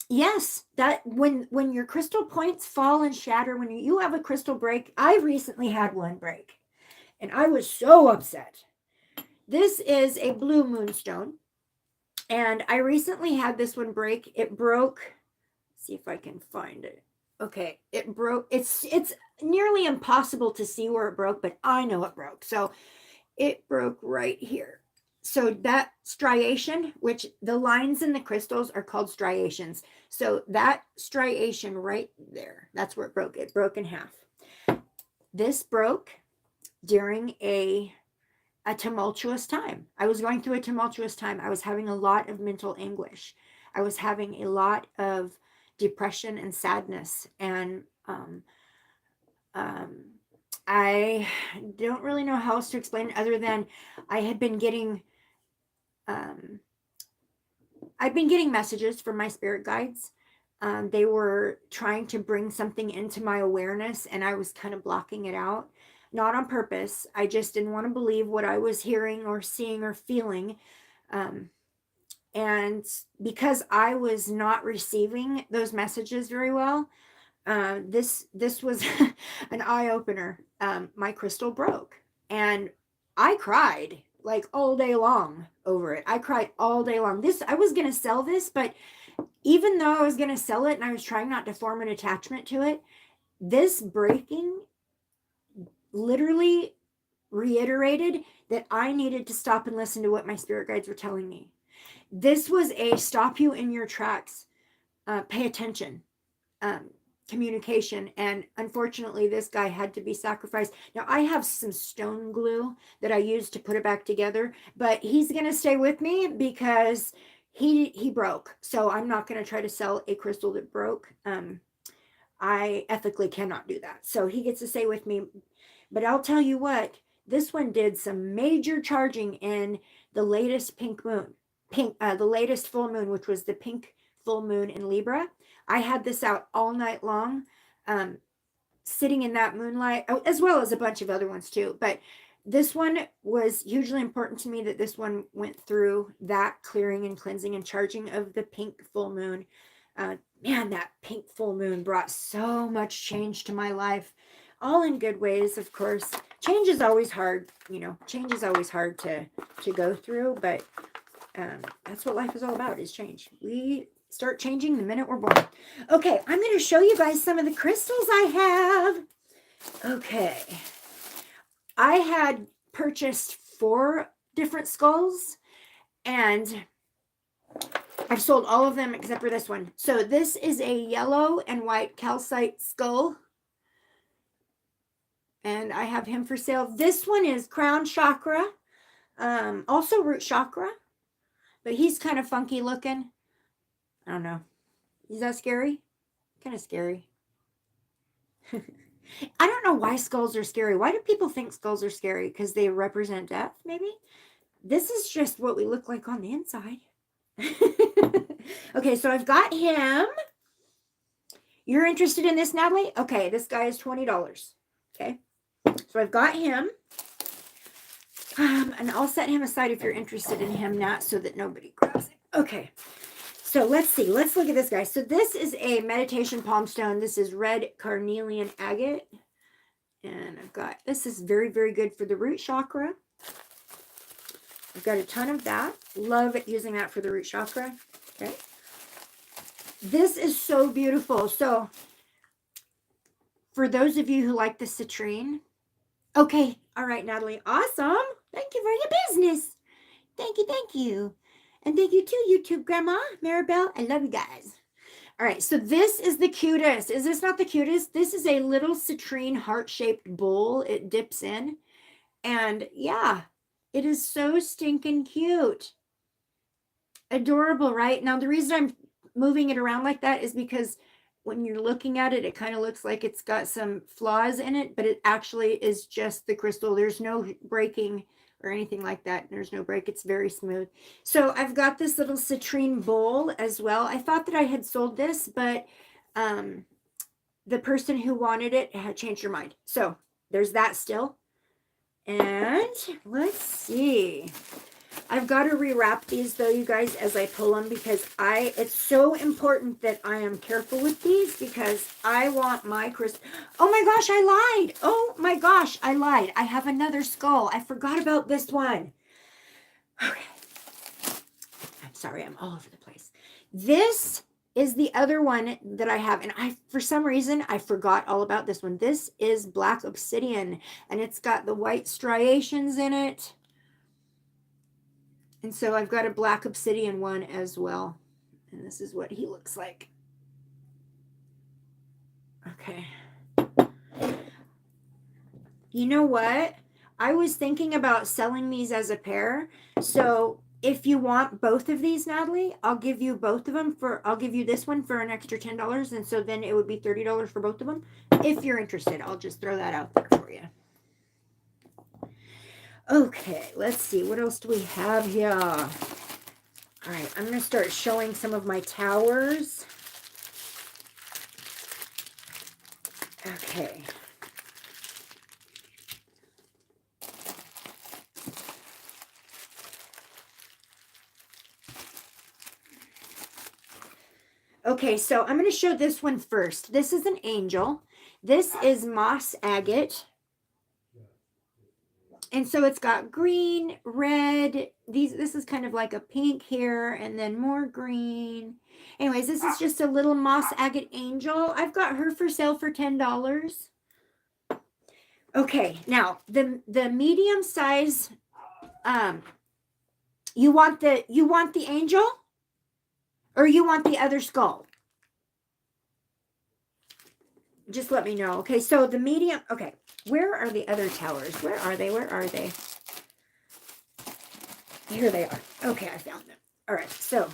Yes, that when your crystal points fall and shatter, when you have a crystal break, I recently had one break and I was so upset. This is a blue moonstone and I recently had this one break. It broke. See if I can find it. Okay, it broke. It's nearly impossible to see where it broke, but I know it broke. So it broke right here. So that striation, which the lines in the crystals are called striations. So that striation right there, that's where it broke. It broke in half. This broke during a tumultuous time. I was going through a tumultuous time. I was having a lot of mental anguish. I was having a lot of depression and sadness. And I don't really know how else to explain it other than I had been getting I've been getting messages from my spirit guides. They were trying to bring something into my awareness and I was kind of blocking it out. Not on purpose. I just didn't want to believe what I was hearing or seeing or feeling. And because I was not receiving those messages very well, this was an eye opener. My crystal broke and I cried like all day long over it. I cried all day long. I was going to sell this, but even though I was going to sell it and I was trying not to form an attachment to it, this breaking literally reiterated that I needed to stop and listen to what my spirit guides were telling me. This was a stop you in your tracks, pay attention, communication. And unfortunately, this guy had to be sacrificed. Now, I have some stone glue that I used to put it back together, but he's going to stay with me because he broke. So I'm not going to try to sell a crystal that broke. I ethically cannot do that. So he gets to stay with me. But I'll tell you what, this one did some major charging in the latest the latest full moon, which was the pink full moon in Libra. I had this out all night long, sitting in that moonlight, as well as a bunch of other ones too. But This one was hugely important to me that this one went through that clearing and cleansing and charging of the pink full moon. Man, that pink full moon brought so much change to my life, all in good ways, of course. Change is always hard, change is always hard to go through, but that's what life is all about, is change. We start changing the minute we're born. Okay, I'm going to show you guys some of the crystals I have. Okay. I had purchased 4 different skulls, and I've sold all of them except for this one. So this is a yellow and white calcite skull, and I have him for sale. This one is crown chakra, also root chakra, but he's kind of funky looking. I don't know. Is that scary? Kind of scary. I don't know why skulls are scary. Why do people think skulls are scary? Because they represent death, maybe? This is just what we look like on the inside. Okay, so I've got him. You're interested in this, Natalie? Okay, this guy is $20. Okay, so I've got him. And I'll set him aside if you're interested in him, not so that nobody grabs it. Okay, so let's see. Let's look at this guy. So this is a meditation palm stone. This is red carnelian agate. And I've got, this is very, very good for the root chakra. I've got a ton of that. Love using that for the root chakra. Okay. This is so beautiful. So for those of you who like the citrine. Okay. All right, Natalie. Awesome. Thank you for your business. Thank you. Thank you. And thank you too, YouTube Grandma Maribel. I love you guys. All right. So this is the cutest. Is this not the cutest? This is a little citrine heart-shaped bowl. It dips in. And yeah, it is so stinking cute. Adorable, right? Now, the reason I'm moving it around like that is because when you're looking at it, it kind of looks like it's got some flaws in it, but it actually is just the crystal. There's no breaking or anything like that. There's no break. It's very smooth. So I've got this little citrine bowl as well. I thought that I had sold this, but the person who wanted it had changed her mind. So there's that still. And let's see. I've got to rewrap these though, you guys, as I pull them, because it's so important that I am careful with these, because I want my crystal. Oh my gosh, I lied. Oh my gosh, I lied. I have another skull. I forgot about this one. Okay. I'm sorry, I'm all over the place. This is the other one that I have, and for some reason I forgot all about this one. This is black obsidian, and it's got the white striations in it. And so I've got a black obsidian one as well. And this is what he looks like. Okay. You know what? I was thinking about selling these as a pair. So if you want both of these, Natalie, I'll give you both of them I'll give you this one for an extra $10. And so then it would be $30 for both of them. If you're interested, I'll just throw that out there for you. Okay, let's see. What else do we have here? All right, I'm going to start showing some of my towers. Okay. Okay, so I'm going to show this one first. This is an angel. This is moss agate. And so it's got green, red, this is kind of like a pink here, and then more green. Anyways, this is just a little moss agate angel. I've got her for sale for $10. Okay, now the medium size, you want the angel, or you want the other skull? Just let me know. Okay, so the medium, okay. Where are the other towers? Where are they? Where are they? Here they are. Okay, I found them. All right, so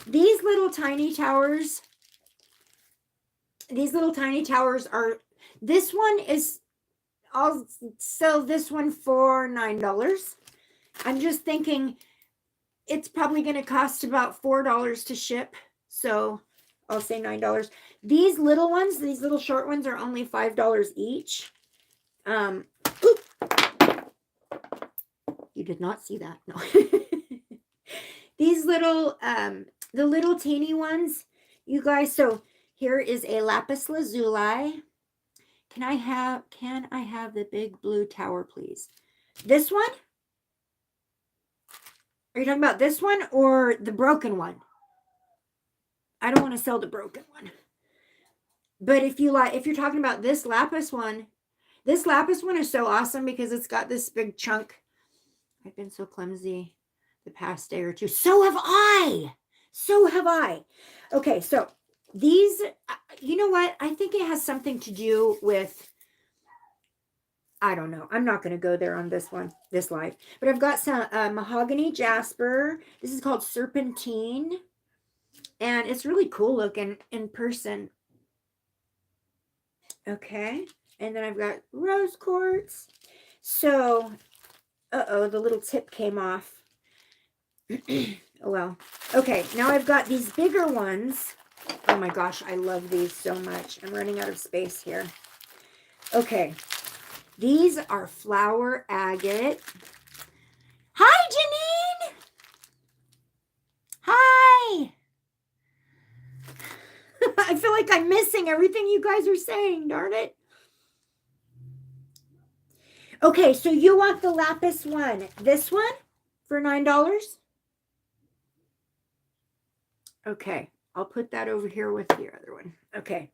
these little tiny towers are, this one is, I'll sell this one for $9. I'm just thinking it's probably going to cost about $4 to ship. So I'll say $9. These little ones, these little short ones are only $5 each. did not see that. No. These little, the little teeny ones, you guys. So here is a lapis lazuli. Can I have the big blue tower, please? This one? Are you talking about this one or the broken one? I don't want to sell the broken one. But if you're talking about this lapis one is so awesome because it's got this big chunk. I've been so clumsy the past day or two. So have I. Okay, so these, you know what? I think it has something to do with, I don't know. I'm not going to go there on this live. But I've got some mahogany jasper. This is called serpentine. And it's really cool looking in person. Okay. And then I've got rose quartz. So, the little tip came off. Oh, well. Okay, now I've got these bigger ones. Oh my gosh, I love these so much. I'm running out of space here. Okay. These are flower agate. Hi, Janine! Hi! I feel like I'm missing everything you guys are saying, darn it. Okay, so you want the lapis one. This one for $9? Okay, I'll put that over here with the other one. Okay,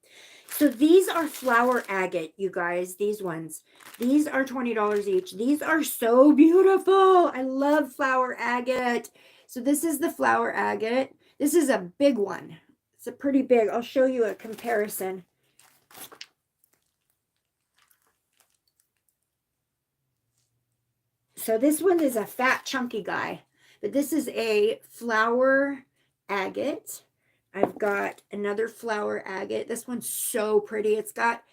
so these are flower agate, you guys. These ones. These are $20 each. These are so beautiful. I love flower agate. So this is the flower agate. This is a big one. It's a pretty big. I'll show you a comparison. So this one is a fat, chunky guy. But this is a flower agate. I've got another flower agate. This one's so pretty. It's got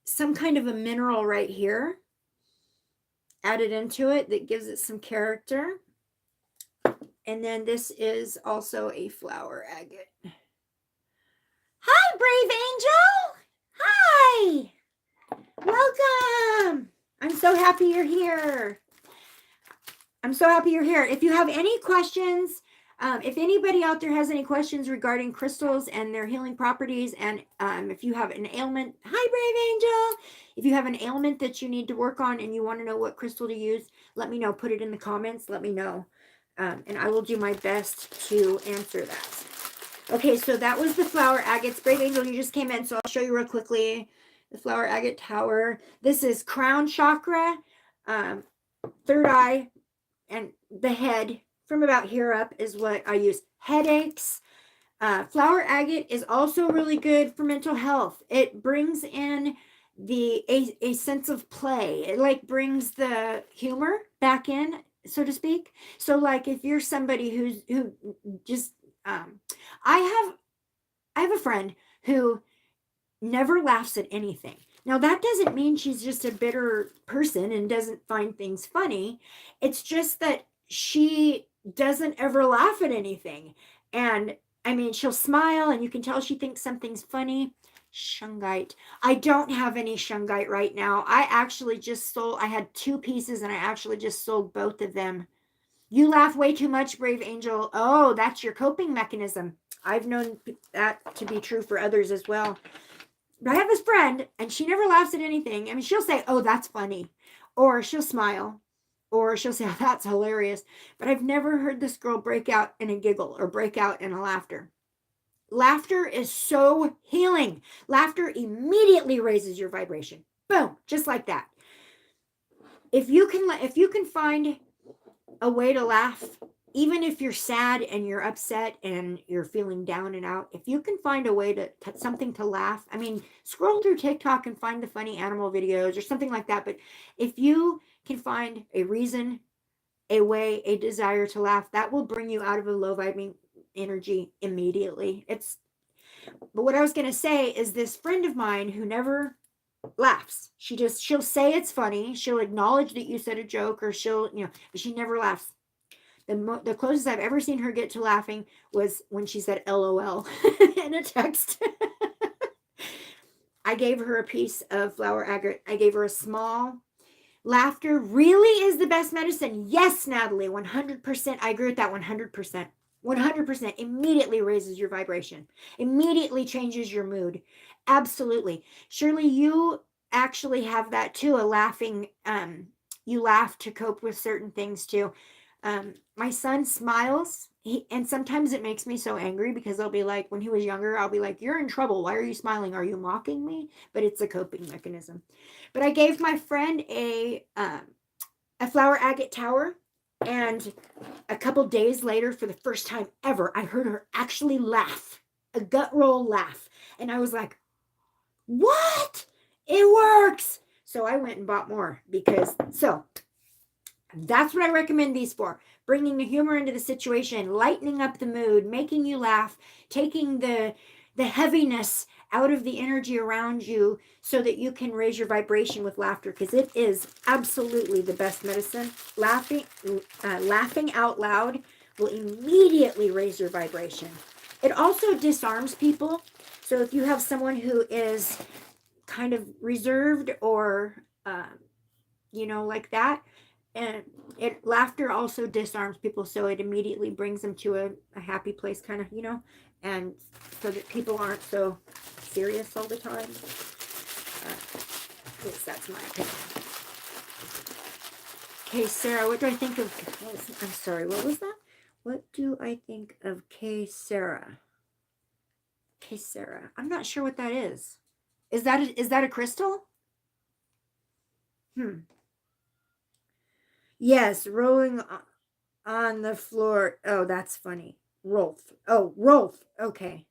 some kind of a mineral right here added into it that gives it some character. And then this is also a flower agate. Hi, Brave Angel. Hi. Welcome. I'm so happy you're here. If you have any questions, if anybody out there has any questions regarding crystals and their healing properties, and if you have an ailment, hi, Brave Angel. If you have an ailment that you need to work on and you want to know what crystal to use, let me know. Put it in the comments. Let me know. And I will do my best to answer that. Okay, so that was the flower agates. Brave Angel, you just came in, so I'll show you real quickly. The flower agate tower. This is crown chakra, third eye, and the head from about here up is what I use. Headaches. Flower agate is also really good for mental health. It brings in a sense of play. It like brings the humor back in, so to speak. So like if you're somebody who just I have a friend who never laughs at anything. Now, that doesn't mean she's just a bitter person and doesn't find things funny. It's just that she doesn't ever laugh at anything. And I mean, she'll smile and you can tell she thinks something's funny. Shungite. I don't have any shungite right now. I actually just sold, I had 2 pieces and I actually just sold both of them. You laugh way too much, Brave Angel. Oh, that's your coping mechanism. I've known that to be true for others as well. But I have this friend, and she never laughs at anything. I mean, she'll say, oh, that's funny. Or she'll smile. Or she'll say, oh, that's hilarious. But I've never heard this girl break out in a giggle or break out in a laughter. Laughter is so healing. Laughter immediately raises your vibration. Boom, just like that. If you can find a way to laugh, even if you're sad and you're upset and you're feeling down and out, if you can find a way to something to laugh, I mean, scroll through TikTok and find the funny animal videos or something like that. But if you can find a reason, a way, a desire to laugh, that will bring you out of a low vibing energy immediately. But what I was going to say is this friend of mine who never laughs. She'll say it's funny. She'll acknowledge that you said a joke, or but she never laughs. The closest I've ever seen her get to laughing was when she said LOL in a text. I gave her a piece of flower agate. I gave her a small Laughter really is the best medicine. Yes, Natalie, 100%. I agree with that 100%. 100% immediately raises your vibration, immediately changes your mood. Absolutely. Shirley, you actually have that too, a laughing, you laugh to cope with certain things too. My son smiles, and sometimes it makes me so angry because I'll be like, when he was younger, I'll be like, you're in trouble. Why are you smiling? Are you mocking me? But it's a coping mechanism. But I gave my friend a flower agate tower, and a couple days later, for the first time ever, I heard her actually laugh, a gut roll laugh. And I was like, what? It works. So I went and bought more because, so that's what I recommend these for. Bringing the humor into the situation, lightening up the mood, making you laugh, taking the heaviness out of the energy around you so that you can raise your vibration with laughter, because it is absolutely the best medicine. Laughing out loud will immediately raise your vibration. It also disarms people. So if you have someone who is kind of reserved or like that, and laughter also disarms people, so it immediately brings them to a happy place, kind of, and so that people aren't so serious all the time. At least that's my opinion. Okay, Sarah, what do I think of, I'm sorry, what was that? What do I think of Sarah? Sarah, I'm not sure what that is. Is that a crystal? Yes, rolling on the floor. Oh, that's funny. Rolf. Oh, Rolf. Okay.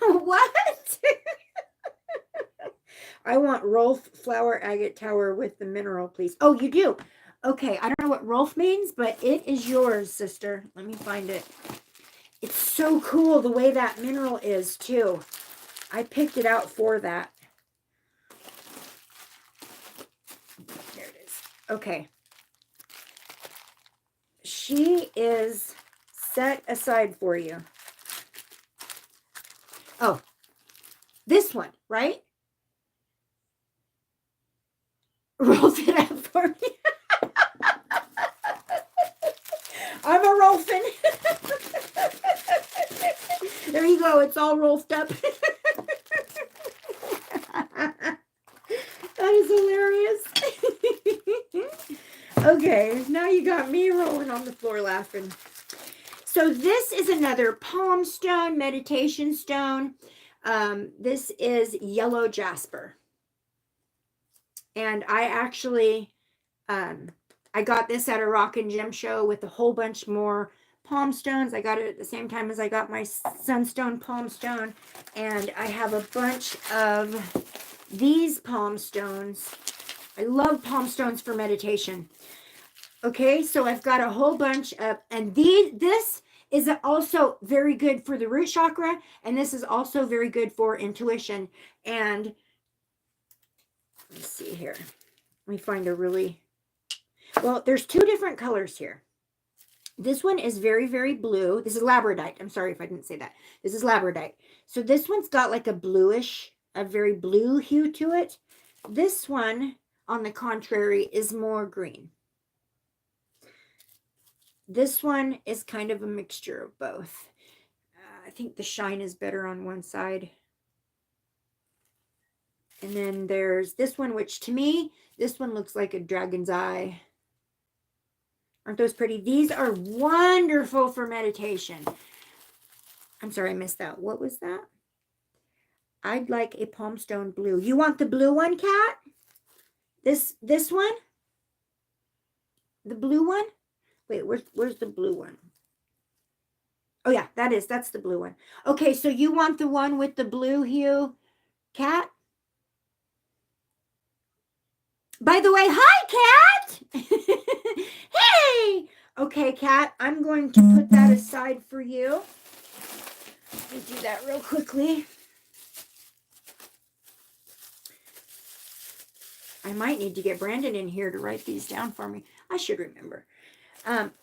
What? I want Rolf flower agate tower with the mineral, please. Oh, you do? Okay, I don't know what Rolf means, but it is yours, sister. Let me find it. It's so cool the way that mineral is, too. I picked it out for that. There it is. Okay. She is set aside for you. Oh, this one, right? Rolf it up for me. I'm a Rolfin. There you go. It's all Rolfed up. That is hilarious. Okay, now you got me rolling on the floor laughing. So this is another palm stone, meditation stone. This is yellow jasper. And I actually, I got this at a rock and gem show with a whole bunch more palm stones. I got it at the same time as I got my sunstone palm stone. And I have a bunch of these palm stones. I love palm stones for meditation. Okay, so I've got a whole bunch of, and this is also very good for the root chakra, and this is also very good for intuition. And let's see here. Let me find a really, well, there's two different colors here. This one is very, very blue. This is labradorite. I'm sorry if I didn't say that. This is labradorite. So this one's got like a bluish, a very blue hue to it. This one, on the contrary, is more green. This one is kind of a mixture of both. I think the shine is better on one side. And then there's this one, which to me, this one looks like a dragon's eye. Aren't those pretty? These are wonderful for meditation. I'm sorry, I missed that. What was that? I'd like a palm stone blue. You want the blue one, Kat? This one? The blue one? Wait, where's the blue one? Oh yeah, that's the blue one. Okay, so you want the one with the blue hue, Kat? By the way, hi, Kat. Hey. Okay, Kat, I'm going to put that aside for you. Let me do that real quickly. I might need to get Brandon in here to write these down for me. I should remember.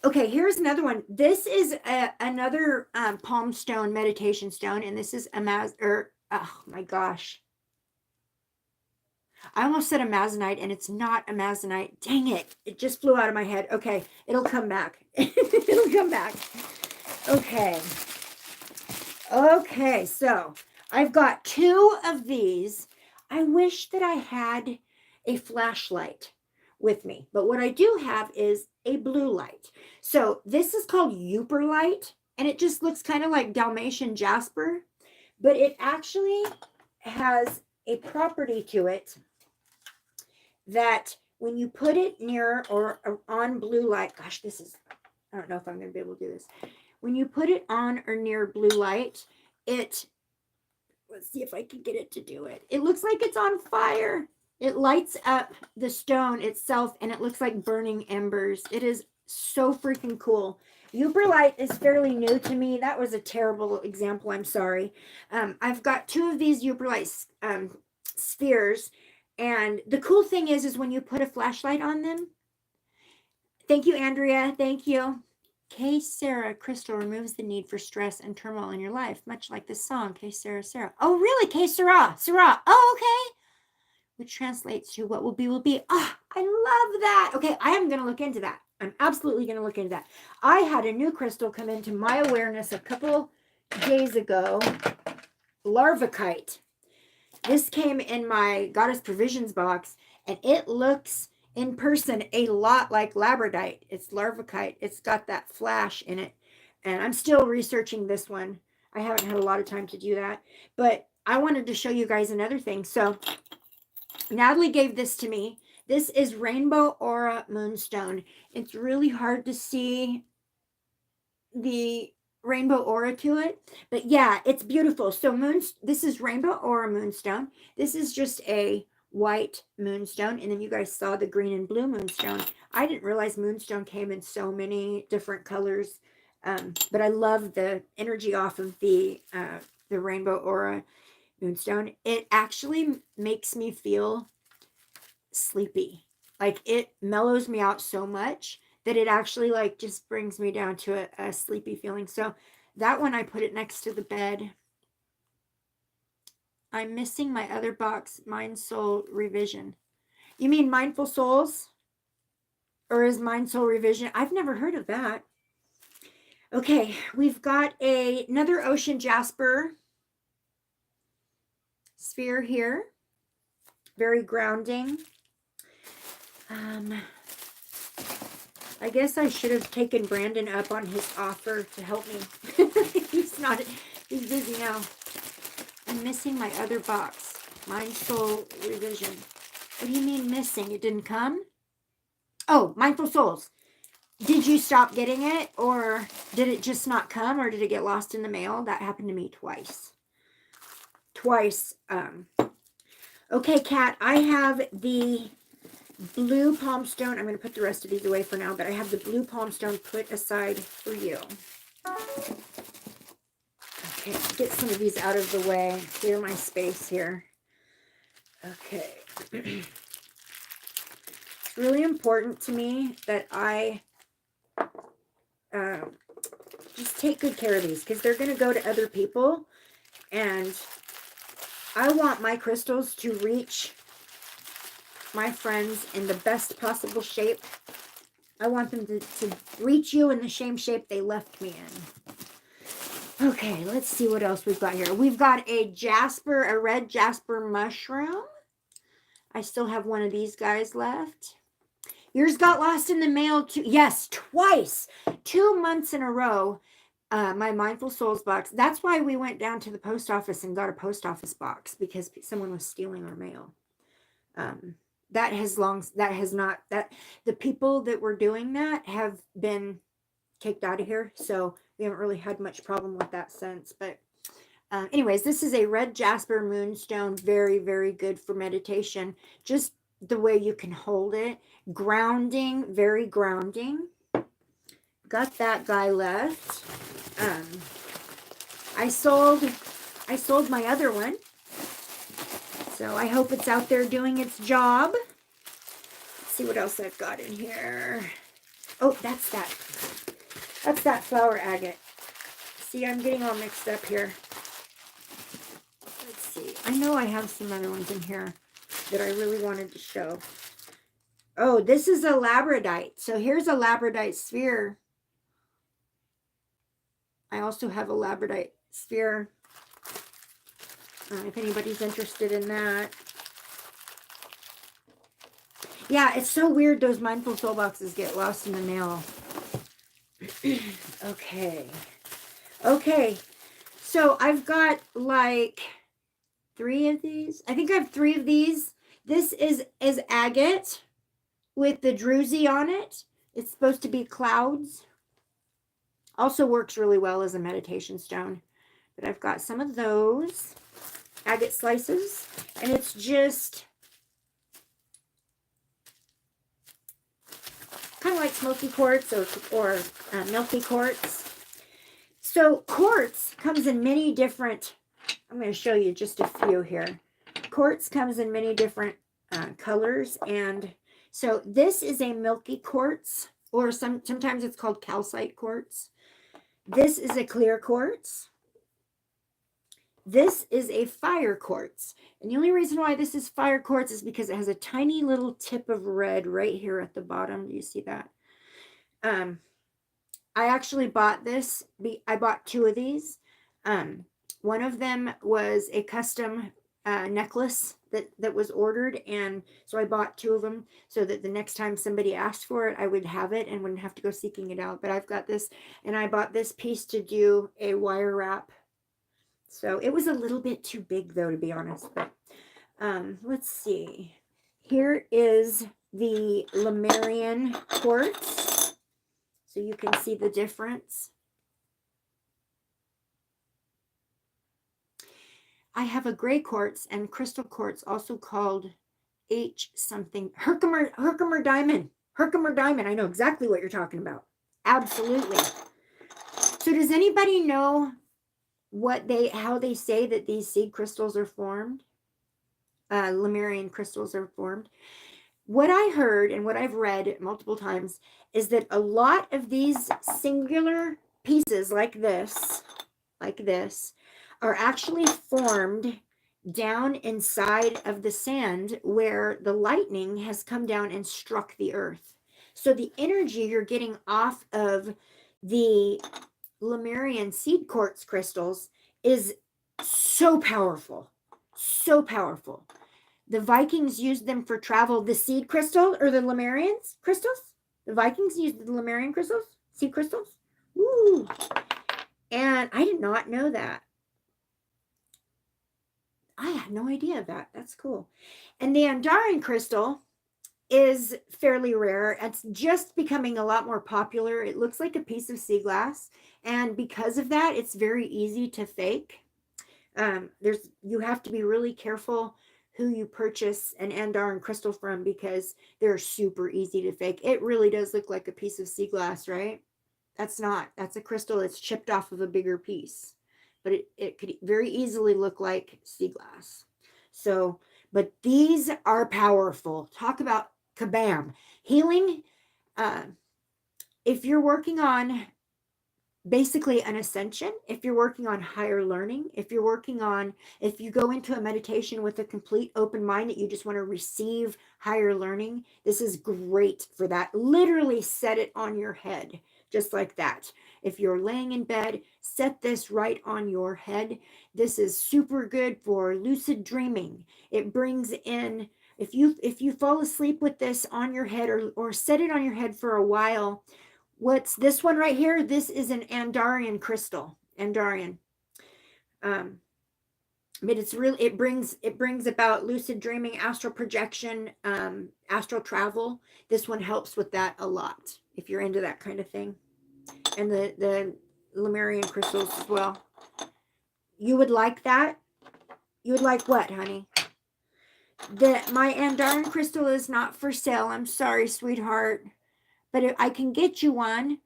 Okay, here's another one. This is another palm stone meditation stone, and this is oh my gosh. I almost said amazonite, and it's not amazonite. Dang it. It just flew out of my head. Okay, it'll come back. It'll come back. Okay. Okay, so I've got 2 of these. I wish that I had a flashlight with me, but what I do have is a blue light. So this is called Yooper light, and it just looks kind of like Dalmatian jasper, but it actually has a property to it that when you put it near or on blue light, gosh, I don't know if I'm going to be able to do this. When you put it on or near blue light, let's see if I can get it to do it. It looks like it's on fire. It lights up the stone itself, and it looks like burning embers. It is so freaking cool. Yooper light is fairly new to me. That was a terrible example. I'm sorry. I've got 2 of these Yooper light spheres, and the cool thing is when you put a flashlight on them. Thank you, Andrea. Thank you. K. Sarah crystal removes the need for stress and turmoil in your life, much like this song, K. Sarah, Sarah. Oh, really? K. Sarah, Sarah. Oh, okay. Which translates to what will be, will be. Ah, I love that. Okay, I am going to look into that. I'm absolutely going to look into that. I had a new crystal come into my awareness a couple days ago, Larvikite. This came in my Goddess Provisions box, and it looks in person a lot like labradite. It's Larvikite. It's got that flash in it, and I'm still researching this one. I haven't had a lot of time to do that, but I wanted to show you guys another thing. So Natalie gave this to me. This is Rainbow Aura Moonstone. It's really hard to see the rainbow aura to it, but yeah, it's beautiful. So this is Rainbow Aura Moonstone. This is just a white moonstone, and then you guys saw the green and blue moonstone. I didn't realize moonstone came in so many different colors, but I love the energy off of the Rainbow Aura Moonstone. It actually makes me feel sleepy. Like, it mellows me out so much that it actually like just brings me down to a sleepy feeling. So that one, I put it next to the bed. I'm missing my other box, Mind Soul Revision. You mean Mindful Souls? Or is Mind Soul Revision? I've never heard of that. Okay, we've got another Ocean Jasper sphere here. Very grounding. I guess I should have taken Brandon up on his offer to help me. He's busy now. I'm missing my other box. Mind Soul Revision. What do you mean missing? It didn't come? Oh, Mindful Souls. Did you stop getting it, or did it just not come, or did it get lost in the mail? That happened to me twice. Okay, Kat, I have the blue palm stone. I'm going to put the rest of these away for now, but I have the blue palm stone put aside for you. Okay, get some of these out of the way. Clear my space here. Okay. It's really important to me that I just take good care of these, because they're going to go to other people, and I want my crystals to reach my friends in the best possible shape. I want them to reach you in the same shape they left me in. Okay, let's see what else we've got here. We've got a red jasper mushroom. I still have one of these guys left. Yours got lost in the mail too. Yes, twice. 2 months in a row. My Mindful Souls box. That's why we went down to the post office and got a post office box, because someone was stealing our mail. The people that were doing that have been kicked out of here, so we haven't really had much problem with that since. But anyways, this is a red jasper moonstone. Very, very good for meditation. Just the way you can hold it. Grounding, very grounding. Got that guy left. I sold my other one, so I hope it's out there doing its job. Let's see what else I've got in here. Oh, that's that flower agate. See, I'm getting all mixed up here. Let's see. I know I have some other ones in here. that I really wanted to show. Oh, this is a labradorite. So here's a labradorite sphere. I also have a labradorite sphere. If anybody's interested in that. Yeah, it's so weird those Mindful Soul boxes get lost in the mail. Okay. Okay. So I've got like 3 of these. I think I have 3 of these. This is agate with the druzy on it. It's supposed to be clouds. Also works really well as a meditation stone. But I've got some of those agate slices. And it's just kind of like smoky quartz or milky quartz. So quartz comes in many different, I'm going to show you just a few here. Quartz comes in many different colors. And so this is a milky quartz, or sometimes it's called calcite quartz. This is a clear quartz. This is a fire quartz. And the only reason why this is fire quartz is because it has a tiny little tip of red right here at the bottom. Do you see that? I actually bought this. I bought 2 of these. One of them was a custom necklace that was ordered. And so I bought 2 of them so that the next time somebody asked for it, I would have it and wouldn't have to go seeking it out. But I've got this, and I bought this piece to do a wire wrap. So it was a little bit too big, though, to be honest. But let's see. Here is the Lemurian quartz. So you can see the difference. I have a gray quartz and crystal quartz, also called H something. Herkimer diamond. Herkimer diamond. I know exactly what you're talking about. Absolutely. So does anybody know how they say that these seed crystals are formed? Lemurian crystals are formed. What I heard and what I've read multiple times is that a lot of these singular pieces like this, are actually formed down inside of the sand where the lightning has come down and struck the earth. So the energy you're getting off of the Lemurian seed quartz crystals is so powerful, so powerful. The Vikings used them for travel. The seed crystal, or the Lemurian crystals, the Vikings used the Lemurian crystals, seed crystals. Woo! And I did not know that. I had no idea of that. That's cool. And the Andarian crystal is fairly rare. It's just becoming a lot more popular. It looks like a piece of sea glass. And because of that, it's very easy to fake. You have to be really careful who you purchase an Andarian crystal from, because they're super easy to fake. It really does look like a piece of sea glass, right? That's a crystal that's chipped off of a bigger piece. But it could very easily look like sea glass. So, but these are powerful. Talk about kabam. Healing. If you're working on basically an ascension, if you're working on higher learning, if you go into a meditation with a complete open mind that you just want to receive higher learning, this is great for that. Literally set it on your head, just like that. If you're laying in bed, set this right on your head. This is super good for lucid dreaming. It brings in, if you fall asleep with this on your head, or set it on your head for a while. What's this one right here? This is an Andarian crystal. Andarian. But it brings about lucid dreaming, astral projection, astral travel. This one helps with that a lot if you're into that kind of thing. And the Lemurian crystals as well. You would like that? You would like what, honey? My Andarian crystal is not for sale. I'm sorry, sweetheart. But I can get you one.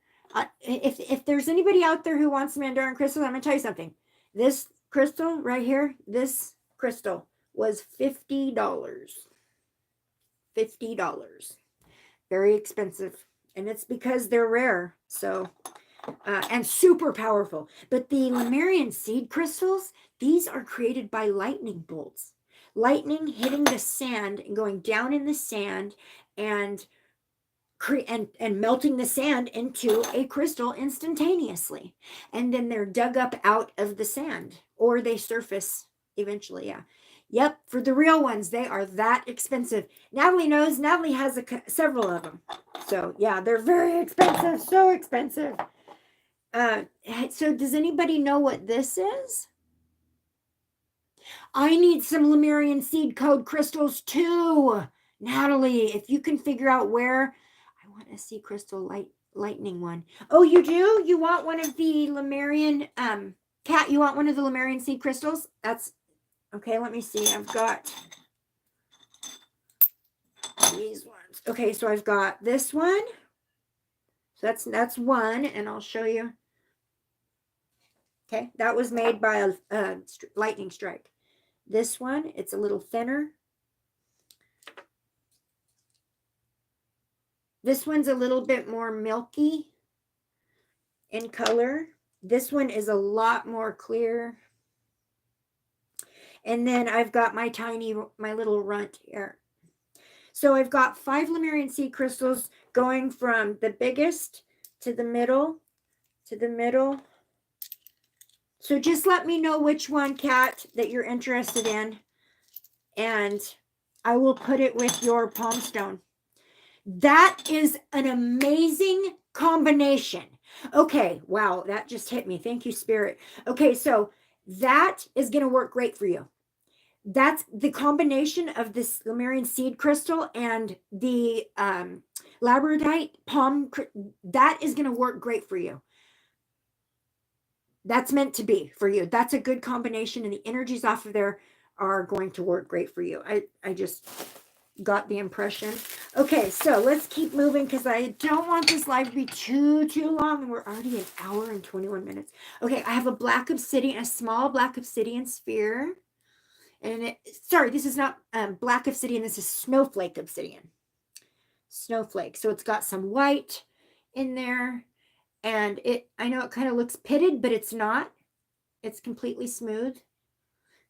If there's anybody out there who wants some Andarian crystals, I'm going to tell you something. This crystal right here, this crystal was $50. $50. Very expensive. And it's because they're rare. So, and super powerful. But the Lemurian seed crystals, these are created by lightning bolts. lightning hitting the sand and going down in the sand and melting the sand into a crystal instantaneously. And then they're dug up out of the sand, or they surface eventually. Yeah. Yep. For the real ones, they are that expensive. Natalie knows. Natalie has several of them. So yeah, they're very expensive. So expensive. So does anybody know what this is? I need some Lemurian seed code crystals too. Natalie, if you can figure out where, I want a sea crystal lightning one. Oh, you do? You want one of the Lemurian, Kat, you want one of the Lemurian seed crystals? That's, okay, let me see. I've got these ones. Okay, so I've got this one. So that's one, and I'll show you. Okay, that was made by a lightning strike. This one, it's a little thinner. This one's a little bit more milky in color. This one is a lot more clear. And then I've got my little runt here. So I've got 5 Lemurian seed crystals going from the biggest to the middle to the middle. So just let me know which one, Kat, that you're interested in. And I will put it with your palm stone. That is an amazing combination. Okay, wow, that just hit me. Thank you, Spirit. Okay, so that is going to work great for you. That's the combination of this Lemurian seed crystal and the labradorite palm. That is going to work great for you. That's meant to be for you. That's a good combination, and the energies off of there are going to work great for you. I just got the impression. Okay, so let's keep moving because I don't want this live to be too long, and we're already 1 hour and 21 minutes. Okay, I have a black obsidian, a small black obsidian sphere. And sorry, this is not black obsidian. This is snowflake obsidian. Snowflake. So it's got some white in there. And I know it kind of looks pitted, but it's not. It's completely smooth.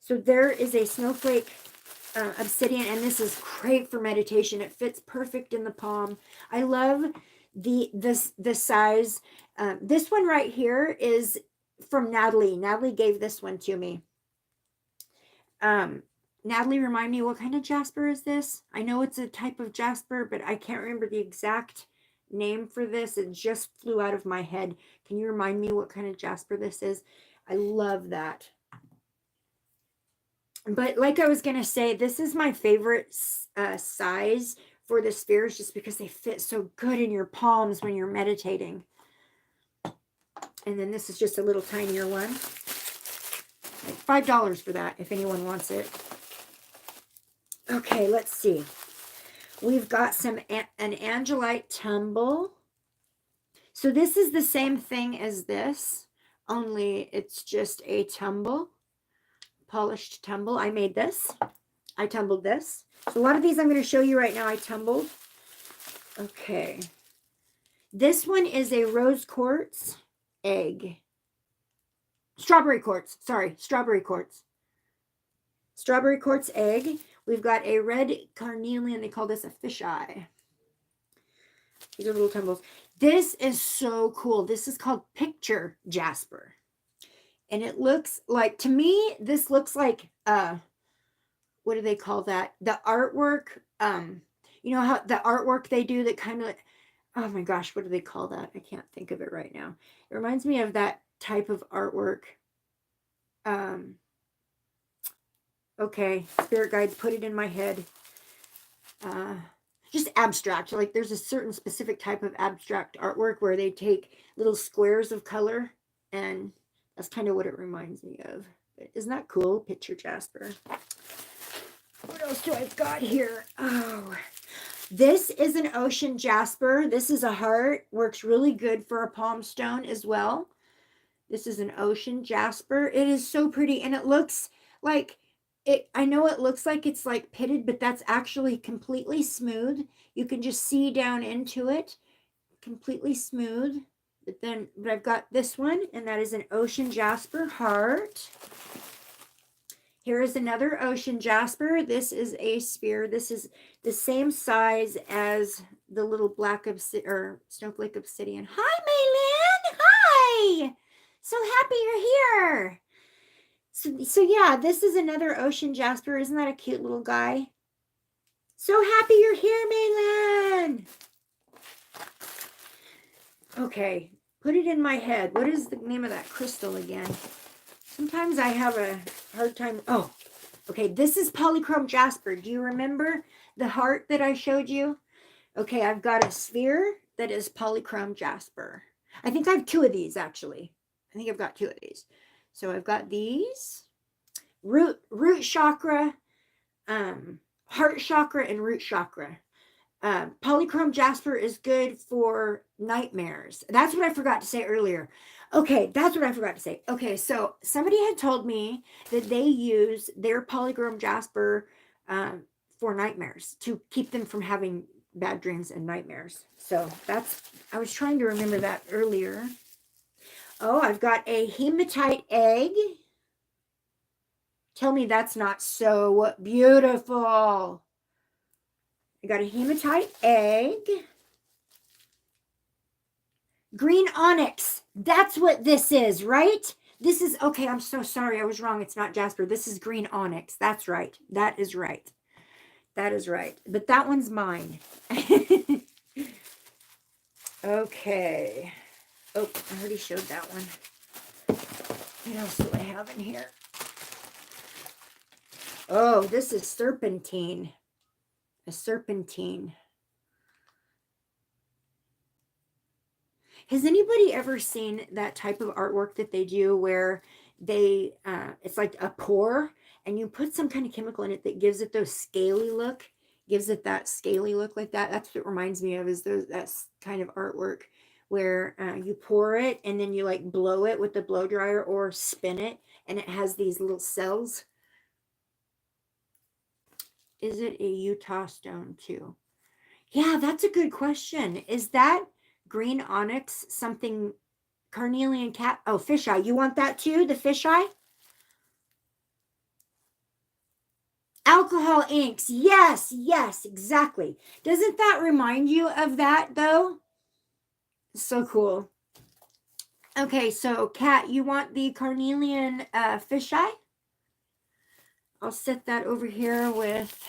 So there is a snowflake obsidian, and this is great for meditation. It fits perfect in the palm. I love the size. This one right here is from Natalie. Natalie gave this one to me. Natalie, remind me, what kind of jasper is this? I know it's a type of jasper, but I can't remember the exact name for this. It just flew out of my head. Can you remind me what kind of jasper this is? I love that. But like I was going to say, this is my favorite size for the spheres just because they fit so good in your palms when you're meditating. And then this is just a little tinier one. $5 for that if anyone wants it. Okay, let's see. We've got an Angelite tumble. So this is the same thing as this, only it's just a tumble, polished tumble. I made this. I tumbled this. So a lot of these I'm going to show you right now I tumbled. Okay. This one is a rose quartz egg. Strawberry quartz. Sorry, strawberry quartz. Strawberry quartz egg. We've got a red carnelian. They call this a fisheye. These are little tumbles. This is so cool. This is called picture jasper. And it looks like, to me, this looks like, what do they call that? The artwork, you know how the artwork they do that kind of, oh my gosh, what do they call that? I can't think of it right now. It reminds me of that type of artwork. Okay, spirit guides, put it in my head. Just abstract. Like there's a certain specific type of abstract artwork where they take little squares of color, and that's kind of what it reminds me of. But isn't that cool? Picture jasper. What else do I've got here? Oh, this is an ocean jasper. This is a heart. Works really good for a palm stone as well. This is an ocean jasper. It is so pretty, and it looks like it. I know it looks like it's like pitted, but that's actually completely smooth. You can just see down into it, completely smooth. But I've got this one, and that is an ocean jasper heart. Here is another ocean jasper. This is a sphere. This is the same size as the little black or snowflake obsidian. Hi, Maylin. Hi. So happy you're here. So yeah, this is another ocean jasper. Isn't that a cute little guy? So happy you're here, Maylin. Okay, put it in my head. What is the name of that crystal again? Sometimes I have a hard time. Oh, okay. This is polychrome jasper. Do you remember the heart that I showed you? Okay, I've got a sphere that is polychrome jasper. I think I have 2 of these, actually. I think I've got 2 of these. So I've got these. Root chakra, heart chakra, and root chakra. Polychrome jasper is good for nightmares. That's what I forgot to say earlier. Okay, that's what I forgot to say. Okay, so somebody had told me that they use their polychrome jasper for nightmares to keep them from having bad dreams and nightmares. So I was trying to remember that earlier. Oh, I've got a hematite egg. Tell me that's not so beautiful. I got a hematite egg. Green onyx. That's what this is, right? This is, okay, I'm so sorry. I was wrong. It's not jasper. This is green onyx. That's right. That is right. That is right. But that one's mine. Okay. Oh, I already showed that one. What else do I have in here? Oh, this is serpentine. A serpentine. Has anybody ever seen that type of artwork that they do where they, it's like a pour and you put some kind of chemical in it that gives it those scaly look, gives it that scaly look like that? That's what it reminds me of, is that's kind of artwork where you pour it and then you like blow it with the blow dryer or spin it and it has these little cells. Is it a Utah stone too? Yeah, that's a good question. Is that green onyx something carnelian cat? Oh, fisheye. You want that too? The fisheye? Alcohol inks. Yes, yes, exactly. Doesn't that remind you of that though? So cool. Okay, so Kat, you want the carnelian fisheye? I'll set that over here with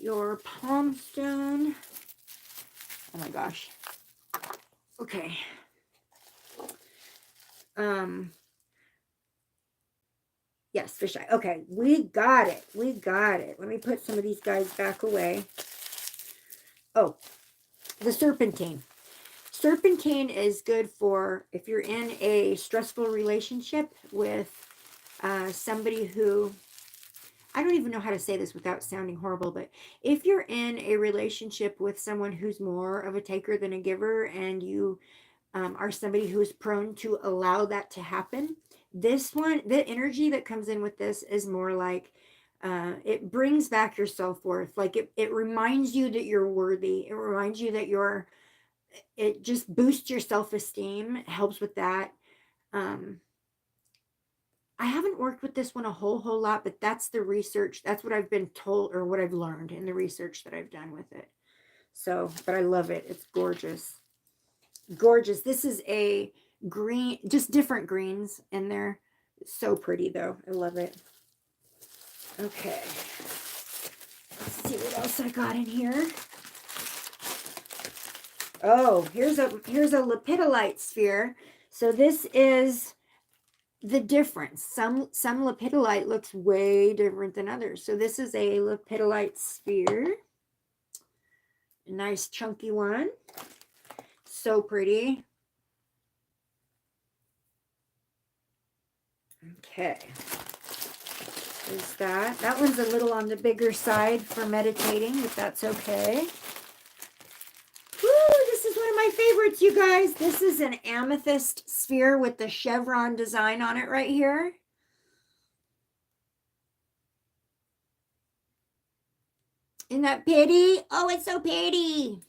your palm stone. Oh my gosh. Okay. Yes, fisheye. Okay, we got it. We got it. Let me put some of these guys back away. Oh, the serpentine. Serpentine is good for if you're in a stressful relationship with somebody who, I don't even know how to say this without sounding horrible, but if you're in a relationship with someone who's more of a taker than a giver, and you are somebody who is prone to allow that to happen, this one, the energy that comes in with this is more like it brings back your self-worth. Like it reminds you that you're worthy. It reminds you that it just boosts your self-esteem. It helps with that. I haven't worked with this one a whole lot, but that's the research. That's what I've been told, or what I've learned in the research that I've done with it. So, but I love it. It's gorgeous. Gorgeous. This is a green, just different greens in there. It's so pretty though. I love it. Okay. Let's see what else I got in here. Oh, here's a lepidolite sphere. So this is the difference. Some lepidolite looks way different than others. So this is a lepidolite sphere. A nice chunky one. So pretty. Okay. There's that. That one's a little on the bigger side for meditating, but that's okay. Woo, this is one of my favorites, you guys. This is an amethyst sphere with the chevron design on it right here. Isn't that pretty? Oh, it's so pretty.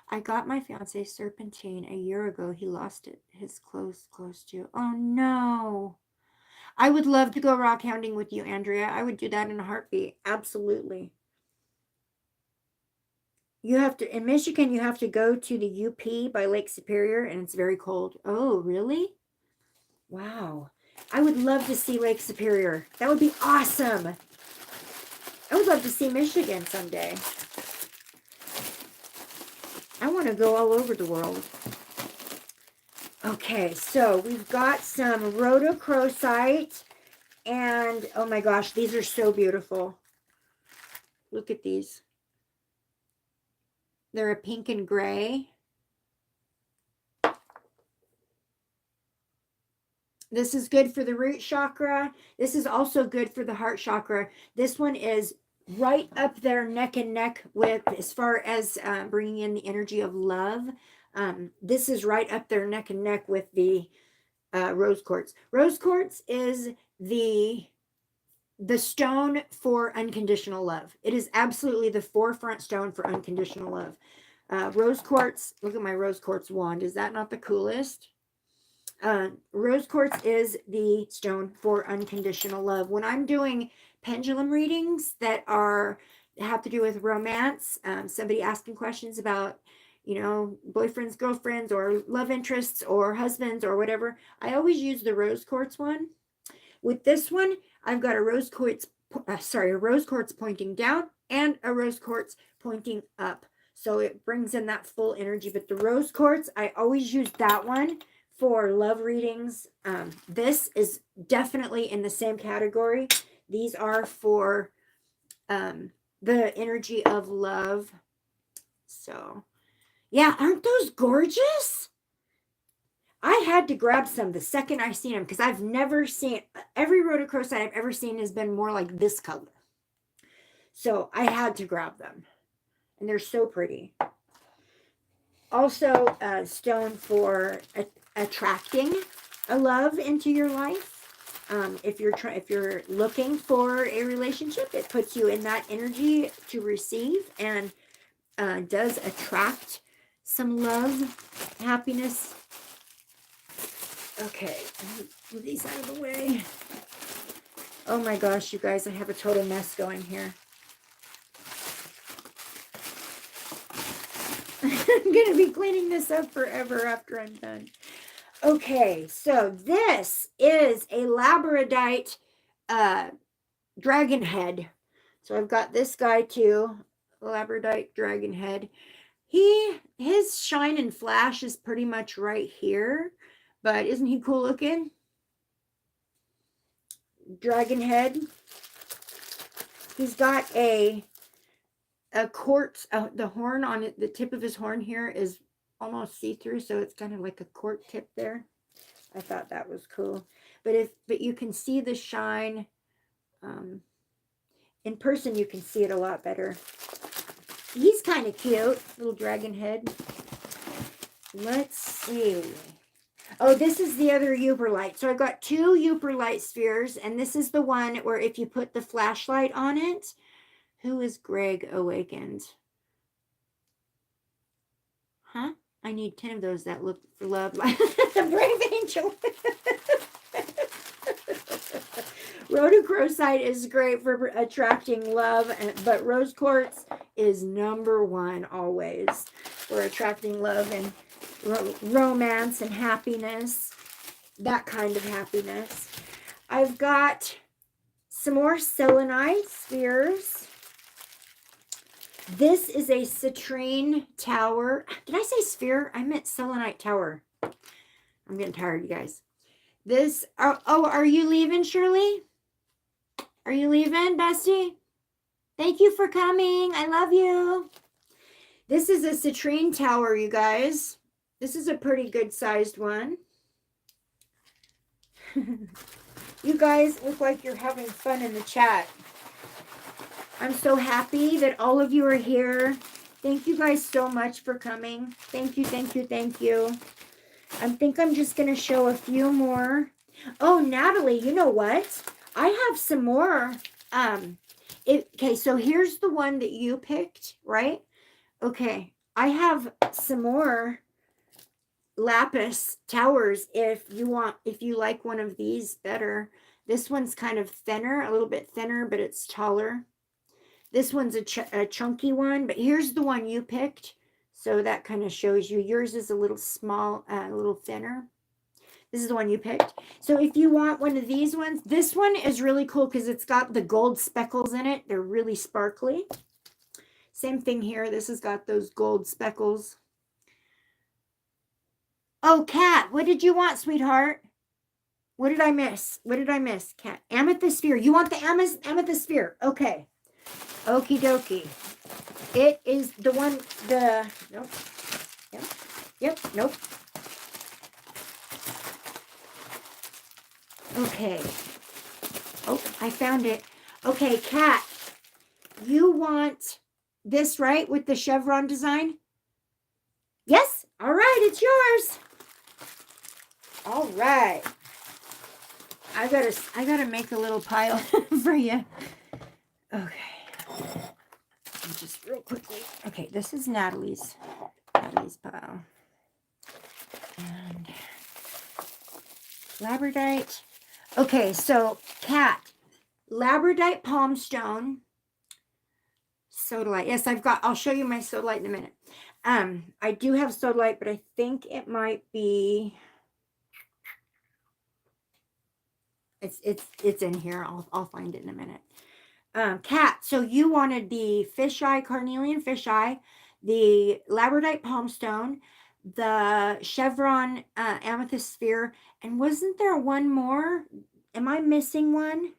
I got my fiance serpentine a year ago. He lost it. His close to. Oh no. I would love to go rock hounding with you, Andrea. I would do that in a heartbeat. Absolutely. You have to, in Michigan, you have to go to the UP by Lake Superior, and it's very cold. Oh, really? Wow. I would love to see Lake Superior. That would be awesome. I would love to see Michigan someday. I want to go all over the world. Okay, so we've got some rhodochrosite, and oh my gosh, these are so beautiful. Look at these. They're a pink and gray. This is good for the root chakra. This is also good for the heart chakra. This one is right up there neck and neck with, as far as bringing in the energy of love. This is right up there neck and neck with the rose quartz. Rose quartz is the stone for unconditional love. It is absolutely the forefront stone for unconditional love. Rose quartz, look at my rose quartz wand. Is that not the coolest? Rose quartz is the stone for unconditional love. When I'm doing pendulum readings that have to do with romance, somebody asking questions about, boyfriends, girlfriends, or love interests, or husbands, or whatever, I always use the rose quartz one. With this one, I've got a rose quartz pointing down and a rose quartz pointing up. So it brings in that full energy. But the rose quartz, I always use that one for love readings. This is definitely in the same category. These are for the energy of love. So, yeah, aren't those gorgeous? I had to grab some the second I seen them, because I've never seen, every rhodochrosite I've ever seen has been more like this color. So I had to grab them. And they're so pretty. Also, a stone for attracting a love into your life. If you're looking for a relationship, it puts you in that energy to receive, and does attract some love, happiness. Okay, move these out of the way. Oh my gosh, you guys, I have a total mess going here. I'm going to be cleaning this up forever after I'm done. Okay, so this is a labradorite dragon head. So I've got this guy too, labradorite dragon head. His shine and flash is pretty much right here, but isn't he cool looking? Dragon head. He's got a quartz, the horn on it, the tip of his horn here is almost see-through, so it's kind of like a quartz tip there. I thought that was cool. But you can see the shine. In person, you can see it a lot better. He's kind of cute, little dragon head. Let's see. Oh, this is the other Uberlite. So I got two Uberlite spheres, and this is the one where if you put the flashlight on it. Who is Greg Awakened? Huh? I need 10 of those that look for love like the brave angel. Rhodochrosite is great for attracting love, but rose quartz is number one always for attracting love and romance and happiness, that kind of happiness. I've got some more selenite spheres. This is a citrine tower. Did I say sphere? I meant selenite tower. I'm getting tired, you guys. Are you leaving, Shirley? Are you leaving, bestie? Thank you for coming. I love you. This is a citrine tower, you guys. This is a pretty good sized one. You guys look like you're having fun in the chat. I'm so happy that all of you are here. Thank you guys so much for coming. Thank you, thank you, thank you. I think I'm just going to show a few more. Oh, Natalie, you know what? I have some more. Okay, so here's the one that you picked, right? Okay, I have some more lapis towers if you like one of these better. This one's kind of thinner, a little bit thinner, but it's taller. This one's a chunky one, but here's the one you picked. So that kind of shows you. Yours is a little small, a little thinner. This is the one you picked. So if you want one of these ones, this one is really cool because it's got the gold speckles in it. They're really sparkly. Same thing here. This has got those gold speckles. Oh, Kat, what did you want, sweetheart? What did I miss? What did I miss, Kat? Amethyst sphere. You want the amethyst sphere? Okay. Okie dokie. It is the one, nope. Yep, nope. Okay. Oh, I found it. Okay, Kat, you want this, right, with the chevron design? Yes? All right, it's yours. All right. I gotta make a little pile for you. Okay. Just real quickly. Okay, this is Natalie's pile. And labradorite. Okay, so Kat, labradorite palm stone, sodalite. Yes, I'll show you my sodalite in a minute. I do have sodalite, but I think it might be, it's in here. I'll find it in a minute. Kat, so you wanted the fisheye, carnelian fisheye, the labradorite palm stone, the chevron amethyst sphere, and wasn't there one more? Am I missing one?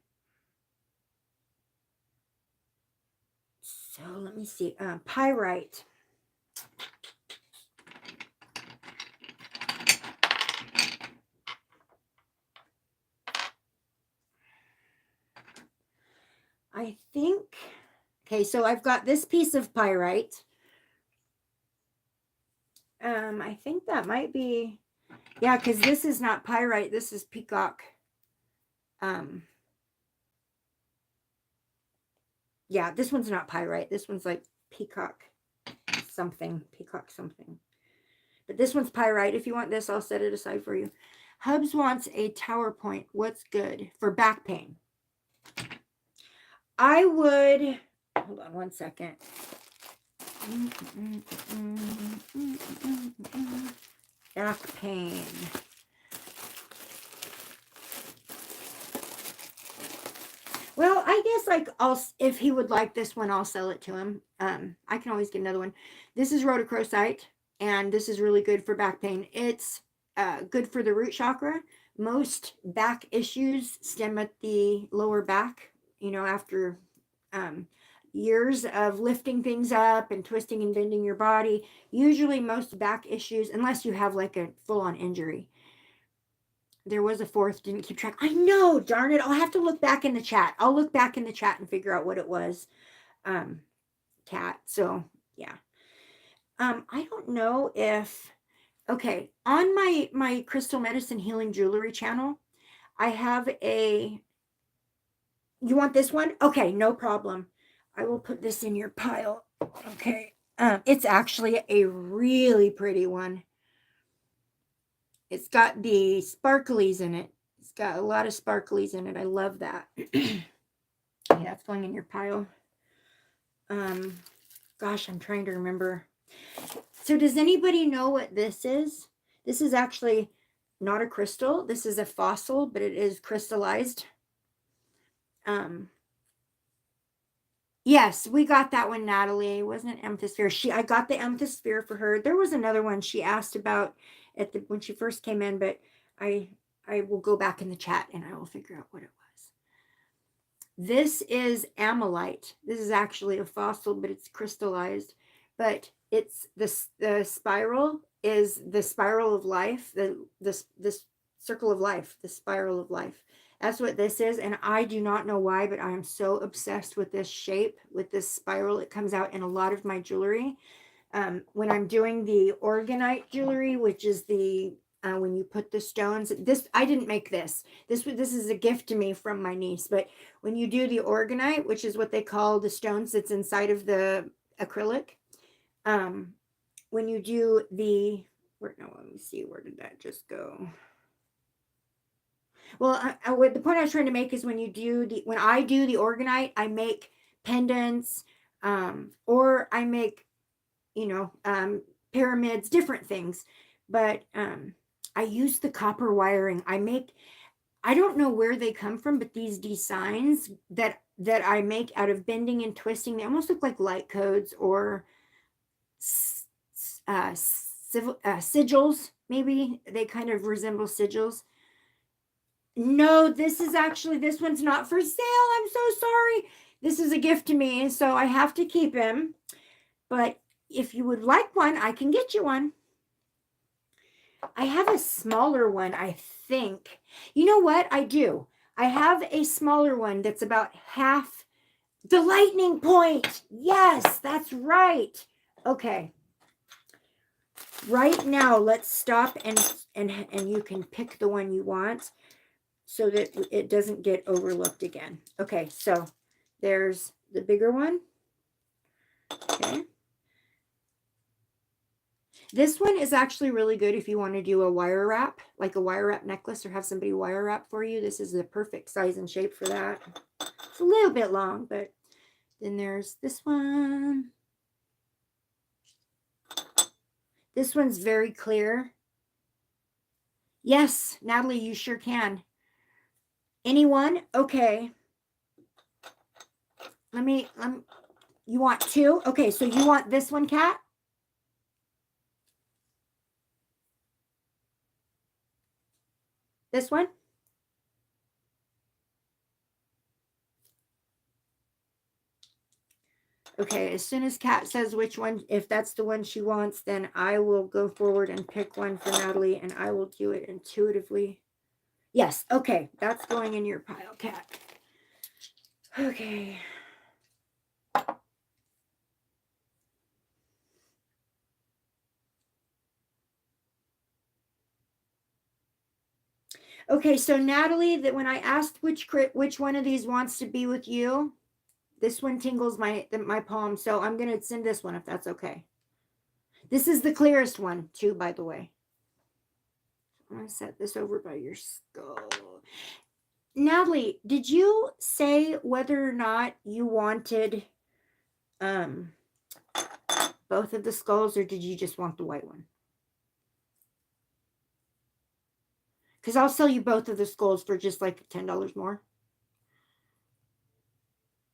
So let me see. Pyrite. I think, okay, so I've got this piece of pyrite. I think that might be, yeah, because this is not pyrite, this is peacock. Yeah, this one's not pyrite. This one's like peacock something. But this one's pyrite. If you want this, I'll set it aside for you. Hubs wants a tower point. What's good for back pain? I would, hold on one second. Back pain. Well, I guess like if he would like this one, I'll sell it to him. I can always get another one. This is rhodochrosite, and this is really good for back pain. It's good for the root chakra. Most back issues stem at the lower back, after years of lifting things up and twisting and bending your body. Usually most back issues, unless you have like a full-on injury. There was a fourth, didn't keep track. I know, darn it. I'll have to look back in the chat. I'll look back in the chat and figure out what it was. Cat. So yeah. I don't know if, okay, on my Crystal Medicine Healing Jewelry channel, I have you want this one? Okay, no problem. I will put this in your pile. Okay. It's actually a really pretty one. It's got the sparklies in it. It's got a lot of sparklies in it. I love that. Okay, that's going in your pile. Gosh, I'm trying to remember. So does anybody know what this is? This is actually not a crystal. This is a fossil, but it is crystallized. Yes, we got that one, Natalie. It wasn't an amethyst sphere. I got the amethyst sphere for her. There was another one she asked about when she first came in, but I will go back in the chat and I will figure out what it was. This is amylite. This is actually a fossil, but it's crystallized. But it's the spiral is the spiral of life, this circle of life, the spiral of life. That's what this is, and I do not know why, but I am so obsessed with this shape, with this spiral. It comes out in a lot of my jewelry. When I'm doing the orgonite jewelry, which is the when you put the stones, I didn't make this. This is a gift to me from my niece. But when you do the orgonite, which is what they call the stones that's inside of the acrylic, when you do the, let me see, where did that just go? Well, what the point I was trying to make is when I do the orgonite, I make pendants, or I make, pyramids, different things. But I use the copper wiring. I don't know where they come from, but these designs that I make out of bending and twisting, they almost look like light codes or sigils. Maybe they kind of resemble sigils. No, this one's not for sale. I'm so sorry. This is a gift to me, so I have to keep him. But if you would like one, I can get you one. I have a smaller one, I think. You know what? I do. I have a smaller one that's about half the lightning point. Yes, that's right. Okay. Right now, let's stop and you can pick the one you want so that it doesn't get overlooked again. Okay, so there's the bigger one. Okay. This one is actually really good if you want to do a wire wrap, like a wire wrap necklace, or have somebody wire wrap for you. This is the perfect size and shape for that. It's a little bit long, but then there's this one. This one's very clear. Yes, Natalie, you sure can. Anyone? Okay. You want two? Okay, so you want this one, Kat? This one? Okay, as soon as Kat says which one, if that's the one she wants, then I will go forward and pick one for Natalie, and I will do it intuitively. Yes, okay, that's going in your pile, Kat. Okay. Okay, so Natalie, that when I asked which one of these wants to be with you, this one tingles my palm, so I'm going to send this one if that's okay. This is the clearest one, too, by the way. I'm going to set this over by your skull. Natalie, did you say whether or not you wanted both of the skulls, or did you just want the white one? Because I'll sell you both of the skulls for just like $10 more.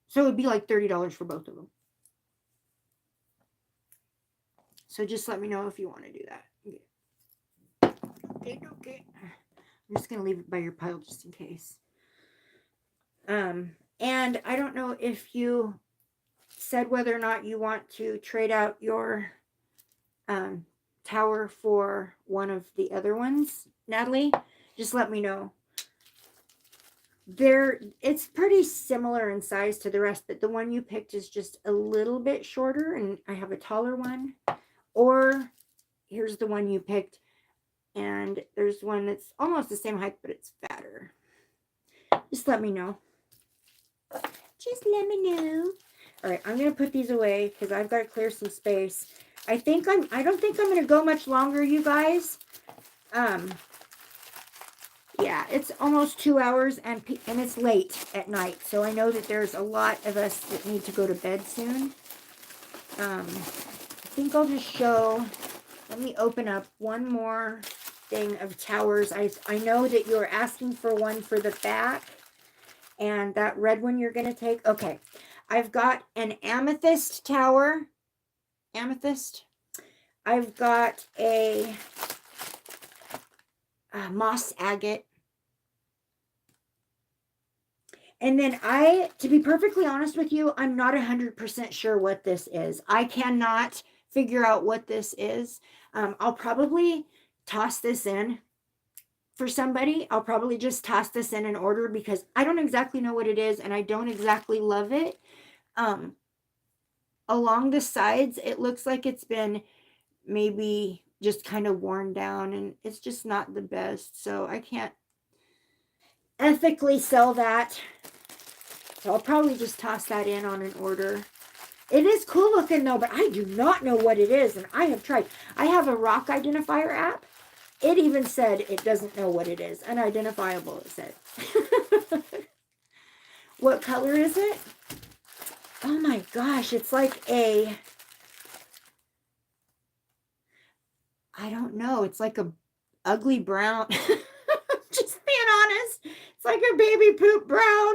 So it would be like $30 for both of them. So just let me know if you want to do that. Okay. I'm just going to leave it by your pile just in case. And I don't know if you said whether or not you want to trade out your tower for one of the other ones, Natalie. Just let me know. It's pretty similar in size to the rest, but the one you picked is just a little bit shorter, and I have a taller one. Or here's the one you picked, and there's one that's almost the same height, but it's fatter. Just let me know. Just let me know. All right, I'm gonna put these away because I've got to clear some space. I don't think I'm gonna go much longer, you guys. Yeah, it's almost 2 hours, and it's late at night, so I know that there's a lot of us that need to go to bed soon. I think I'll just show. Let me open up one more thing of towers. I know that you're asking for one for the back, and that red one you're going to take. Okay, I've got an amethyst tower. Amethyst. I've got a moss agate. And then to be perfectly honest with you, I'm not 100% sure what this is. I cannot figure out what this is. I'll probably toss this in for somebody. I'll probably just toss this in an order because I don't exactly know what it is and I don't exactly love it. Along the sides, it looks like it's been maybe just kind of worn down, and it's just not the best. So I can't ethically sell that. So I'll probably just toss that in on an order. It is cool looking though, but I do not know what it is. And I have tried. I have a rock identifier app. It even said it doesn't know what it is. Unidentifiable, it said. What color is it? Oh my gosh, it's like a, I don't know. It's like a ugly brown. Just being honest. It's like a baby poop brown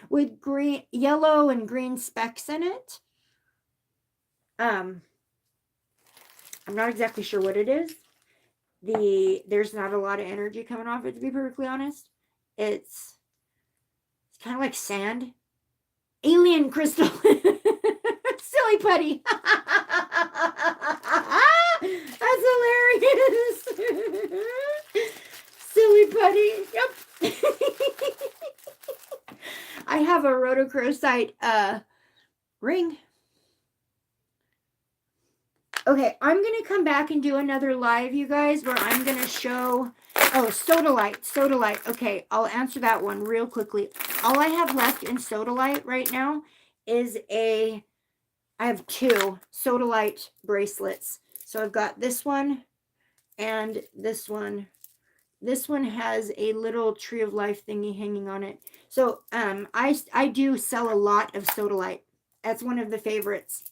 with green, yellow and green specks in it. I'm not exactly sure what it is. There's not a lot of energy coming off it, to be perfectly honest. It's kind of like sand. Alien crystal. Silly putty. That's hilarious. Silly putty. Yep. I have a rhodochrosite ring. Okay, I'm going to come back and do another live, you guys, where I'm going to show, oh, sodalite. Okay, I'll answer that one real quickly. All I have left in sodalite right now is I have 2 sodalite bracelets. So I've got this one and this one. This one has a little tree of life thingy hanging on it. So I do sell a lot of sodalite. That's one of the favorites.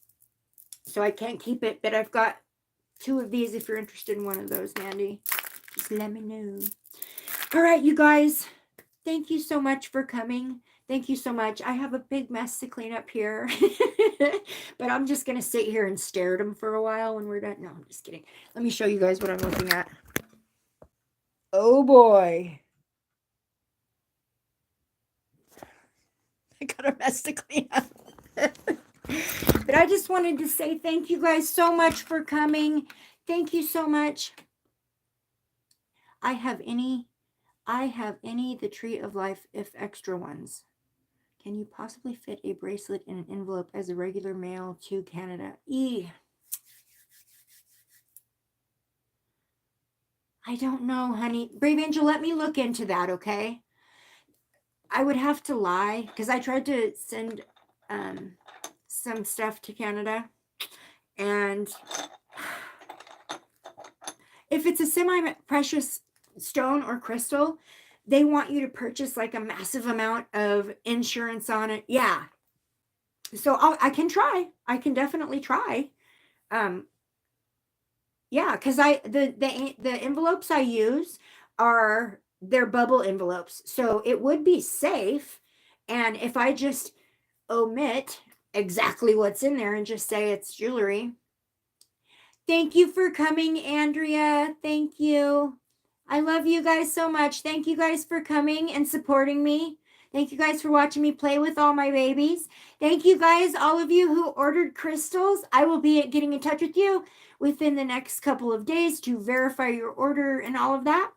So I can't keep it, but I've got 2 of these if you're interested in one of those, Mandy. Just let me know. All right, you guys. Thank you so much for coming. Thank you so much. I have a big mess to clean up here. But I'm just going to sit here and stare at them for a while when we're done. No, I'm just kidding. Let me show you guys what I'm looking at. Oh, boy. I got a mess to clean up. But I just wanted to say thank you guys so much for coming. Thank you so much. I have any the Tree of Life if extra ones. Can you possibly fit a bracelet in an envelope as a regular mail to Canada? I don't know, honey. Brave Angel, let me look into that, okay? I would have to lie because I tried to send some stuff to Canada, and if it's a semi-precious stone or crystal, they want you to purchase like a massive amount of insurance on it. Yeah. So I can try. I can definitely try. Yeah, because the envelopes I use they're bubble envelopes. So it would be safe. And if I just omit exactly what's in there and just say it's jewelry. Thank you for coming, Andrea. Thank you. I love you guys so much. Thank you guys for coming and supporting me. Thank you guys for watching me play with all my babies. Thank you guys, all of you who ordered crystals. I will be getting in touch with you within the next couple of days to verify your order and all of that.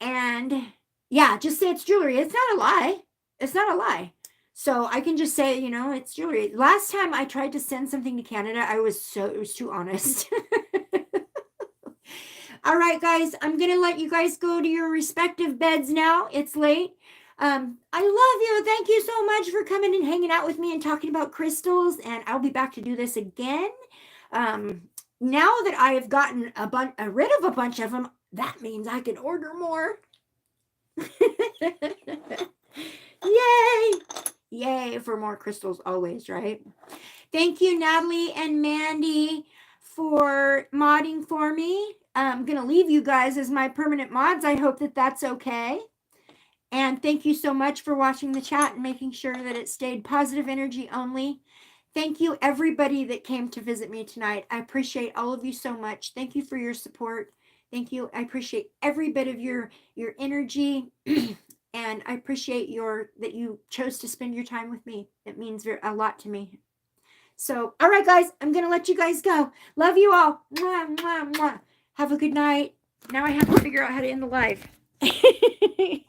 And yeah, just say it's jewelry. It's not a lie. It's not a lie. So I can just say, it's jewelry. Last time I tried to send something to Canada, it was too honest. All right, guys, I'm going to let you guys go to your respective beds now. It's late. I love you. Thank you so much for coming and hanging out with me and talking about crystals. And I'll be back to do this again. Now that I have gotten rid of a bunch of them, that means I can order more. Yay! Yay for more crystals always, right? Thank you, Natalie and Mandy, for modding for me. I'm going to leave you guys as my permanent mods. I hope that that's okay. And thank you so much for watching the chat and making sure that it stayed positive energy only. Thank you, everybody that came to visit me tonight. I appreciate all of you so much. Thank you for your support. Thank you. I appreciate every bit of your energy. And I appreciate that you chose to spend your time with me. It means a lot to me. So, all right, guys, I'm going to let you guys go. Love you all. Mwah, mwah, mwah. Have a good night. Now I have to figure out how to end the live. Bye.